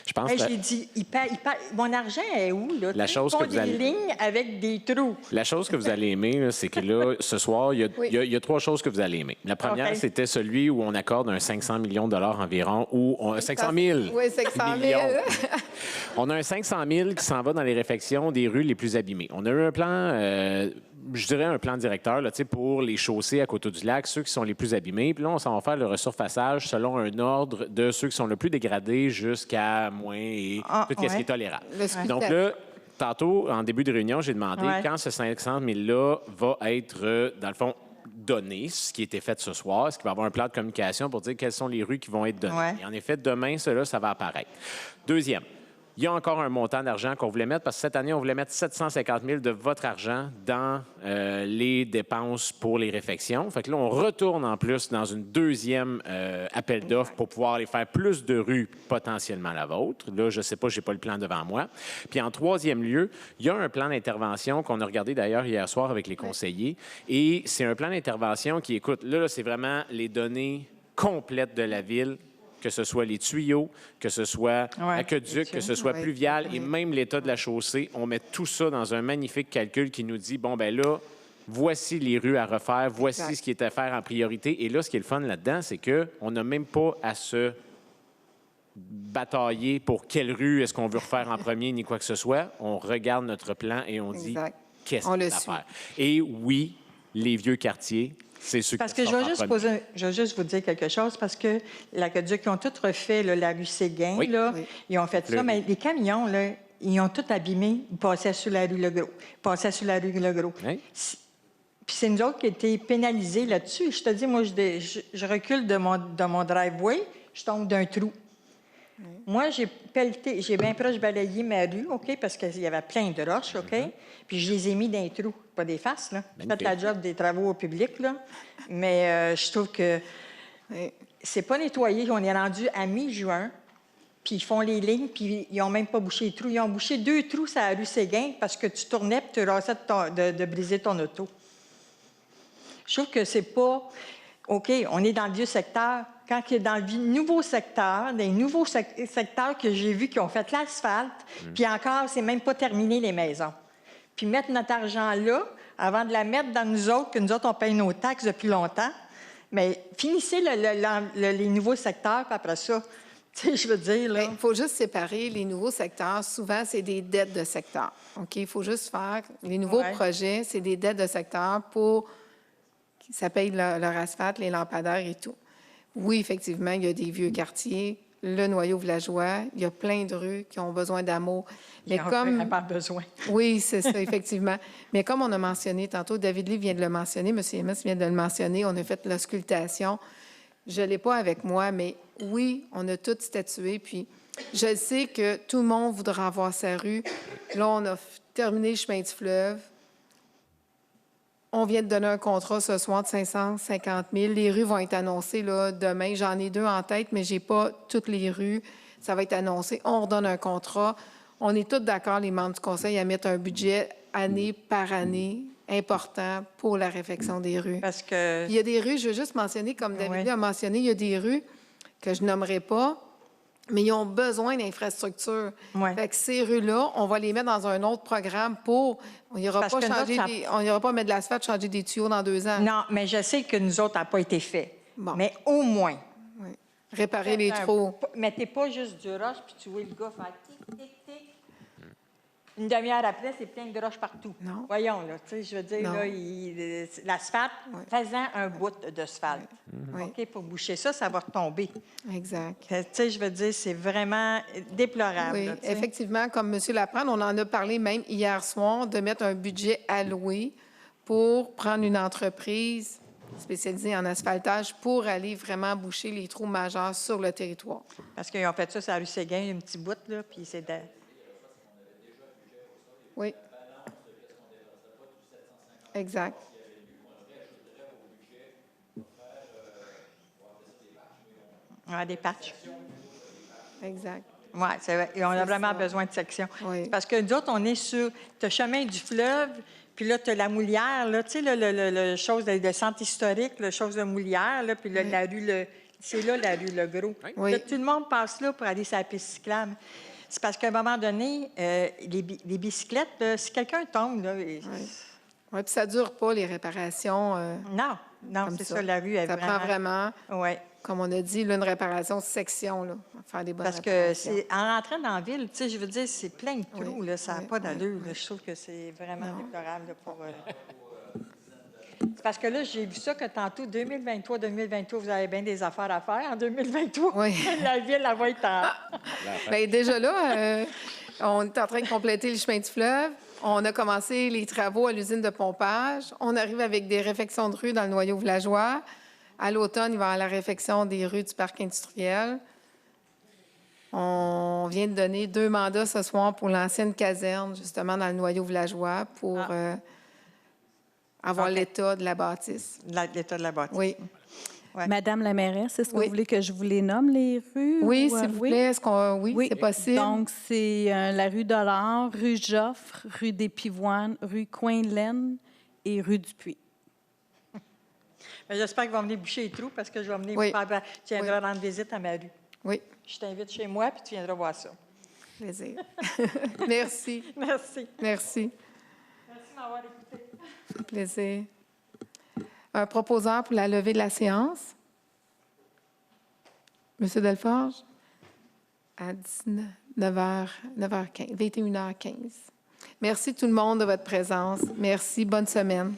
Je pense Hey, que j'ai dit, mon argent est où, là? La Tu sais, chose ils font que vous des allez- lignes avec des trous. la chose que vous allez aimer, là, c'est que là, ce soir, il y a trois choses que vous allez aimer. La première, OK. c'était celui où on accorde un 500 millions de dollars environ, ou 500 000. Oui, 500 000. millions. On a un 500 000 qui s'en va dans les réfections des rues les plus abîmées. On a eu un plan, je dirais un plan directeur là, pour les chaussées à Coteau-du-Lac, ceux qui sont les plus abîmés. Puis là, on s'en va faire le resurfaçage selon un ordre de ceux qui sont le plus dégradés jusqu'à moins et tout ce qui est tolérable. Le scrutin. Donc là, tantôt, en début de réunion, j'ai demandé Ouais. quand ce 500 000-là va être, dans le fond, donné, ce qui a été fait ce soir, est-ce qu'il va y avoir un plan de communication pour dire quelles sont les rues qui vont être données. Ouais. Et en effet, demain, cela, ça va apparaître. Deuxième, il y a encore un montant d'argent qu'on voulait mettre, parce que cette année, on voulait mettre 750 000 de votre argent dans les dépenses pour les réfections. Fait que là, on retourne en plus dans une deuxième appel d'offres pour pouvoir aller faire plus de rues, potentiellement la vôtre. Là, je ne sais pas, je n'ai pas le plan devant moi. Puis en troisième lieu, il y a un plan d'intervention qu'on a regardé d'ailleurs hier soir avec les conseillers. Et c'est un plan d'intervention qui, écoute, là, c'est vraiment les données complètes de la ville, que ce soit les tuyaux, que ce soit aqueduc, que ce soit Ouais. pluvial et même l'état de la chaussée. On met tout ça dans un magnifique calcul qui nous dit, bon, ben là, voici les rues à refaire, voici Exact. ce qui est à faire en priorité. Et là, ce qui est le fun là-dedans, c'est qu'on n'a même pas à se batailler pour quelle rue est-ce qu'on veut refaire en premier, ni quoi que ce soit. On regarde notre plan et on dit, Exact. qu'est-ce On qu'il y le a à suit. faire. Et oui, les vieux quartiers, c'est ceux Parce qui que je sortent vais, en juste premier. je vais juste vous dire quelque chose, parce que l'aqueduc, ils ont tout refait, là, la rue Séguin, Oui. là, Oui. ils ont fait ça, Fleury. mais les camions, là, ils ont tout abîmé, ils passaient sur la rue Le Gros. Ils passaient sur la rue Le Gros. Oui. Puis c'est nous autres qui étaient pénalisés là-dessus. Je te dis, moi, je recule de mon driveway, je tombe d'un trou. Moi, j'ai pelleté, j'ai bien proche balayé ma rue, OK, parce qu'il y avait plein de roches, OK? Puis je les ai mis dans les trous, pas des faces, là. J'ai fait la job des travaux au public, là. Mais je trouve que Oui. c'est pas nettoyé. On est rendu à mi-juin, puis ils font les lignes, puis ils n'ont même pas bouché les trous. Ils ont bouché 2 trous sur la rue Séguin parce que tu tournais puis tu rassais de briser ton auto. Je trouve que c'est pas... OK, on est dans le vieux secteur. Quand il est dans le nouveau secteur, des nouveaux secteurs que j'ai vus qui ont fait l'asphalte, puis encore, c'est même pas terminé les maisons. Puis mettre notre argent là, avant de la mettre dans nous autres, que nous autres, on paye nos taxes depuis longtemps, mais finissez les nouveaux secteurs, puis après ça, tu sais, je veux dire, là... Il faut juste séparer les nouveaux secteurs. Souvent, c'est des dettes de secteur. OK? Il faut juste faire... Les nouveaux Ouais. projets, c'est des dettes de secteur pour... Ça paye leur asphalte, les lampadaires et tout. Oui, effectivement, il y a des vieux quartiers, le noyau villageois, il y a plein de rues qui ont besoin d'amour. Mais Ils ont comme... vraiment besoin. Oui, c'est ça, effectivement. Mais comme on a mentionné tantôt, David Lee vient de le mentionner, M. Emes vient de le mentionner, on a fait l'auscultation. Je ne l'ai pas avec moi, mais oui, on a tout statué. Puis je sais que tout le monde voudra avoir sa rue. Là, on a terminé le chemin du fleuve. On vient de donner un contrat ce soir de 550 000. Les rues vont être annoncées là, demain. J'en ai 2 en tête, mais je n'ai pas toutes les rues. Ça va être annoncé. On redonne un contrat. On est tous d'accord, les membres du conseil, à mettre un budget année par année important pour la réfection des rues. Parce que... Il y a des rues, je veux juste mentionner, comme David Oui. Lee a mentionné, il y a des rues que je nommerai pas, mais ils ont besoin d'infrastructures. Ouais. Fait que ces rues-là, on va les mettre dans un autre programme pour... On n'ira Parce pas que changer notre, on n'ira pas mettre de l'asphalte, changer des tuyaux dans 2 ans. Non, mais je sais que nous autres, ça n'a pas été fait. Bon. Mais au moins... Oui. Réparer les trous. Mettez pas juste du roche, puis tu vois le gars faire tic, tic, tic. Une demi-heure après, c'est plein de roches partout. Non. Voyons, là, tu sais, je veux dire, Non. là, l'asphalte, faisant un bout d'asphalte. Oui. OK, pour boucher ça, ça va retomber. Exact. Tu sais, je veux dire, c'est vraiment déplorable. Oui, là, tu sais. effectivement, comme M. Laprade, on en a parlé même hier soir, de mettre un budget alloué pour prendre une entreprise spécialisée en asphaltage pour aller vraiment boucher les trous majeurs sur le territoire. Parce qu'ils ont fait ça sur la rue Séguin, un petit bout, là, puis c'est de... Oui. Exact. Ouais, des patchs. Exact. Oui, c'est vrai. Et on a C'est vraiment ça. besoin de sections. Oui. Parce que nous autres, on est sur le chemin du fleuve, puis là, tu as la Moulière, là, tu sais, le chose de centre historique, le chose de Moulière, là, puis là, Oui. la rue, c'est là la rue Le Gros. Oui. Là, tout le monde passe là pour aller sur la piste cyclable. C'est parce qu'à un moment donné, les bicyclettes, là, si quelqu'un tombe, là, Oui, puis ça ne dure pas, les réparations. non, Comme c'est ça. ça, la rue est Ça prend vraiment, Oui. comme on a dit, là, une réparation section, là, faire des bonnes Parce que réparations. c'est en rentrant dans la ville, tu sais, je veux dire, c'est plein de trous, Oui, là, ça n'a oui, pas oui, d'allure. oui. Là. Je trouve que c'est vraiment Non. déplorable là, pour. C'est parce que là, j'ai vu ça que tantôt, 2023, vous avez bien des affaires à faire en 2023. Oui. La ville, elle va être en. Bien, déjà là, on est en train de compléter le chemin du fleuve. On a commencé les travaux à l'usine de pompage. On arrive avec des réfections de rues dans le noyau villageois. À l'automne, il va y avoir la réfection des rues du parc industriel. On vient de donner 2 mandats ce soir pour l'ancienne caserne, justement, dans le noyau villageois, pour avoir OK. l'état de la bâtisse. L'état de la bâtisse. Oui. Ouais. Madame la mairesse, est-ce que Oui. vous voulez que je vous les nomme, les rues? Oui, ou, s'il vous oui? plaît. Est-ce qu'on... Oui, c'est possible. Donc, c'est la rue Dollard, rue Joffre, rue des Pivoines, rue Coin-Laine et rue du Puy. Mais j'espère qu'ils vont venir boucher les trous parce que je vais venir Oui. vous faire. Tu viendras rendre visite à ma rue. Oui, Je t'invite chez moi, puis tu viendras voir ça. plaisir. Merci. Merci. Merci. Merci de m'avoir écouté. Plaisir. Un proposeur pour la levée de la séance? Monsieur Delforge? À 9h15, 21h15. Merci tout le monde de votre présence. Merci. Bonne semaine.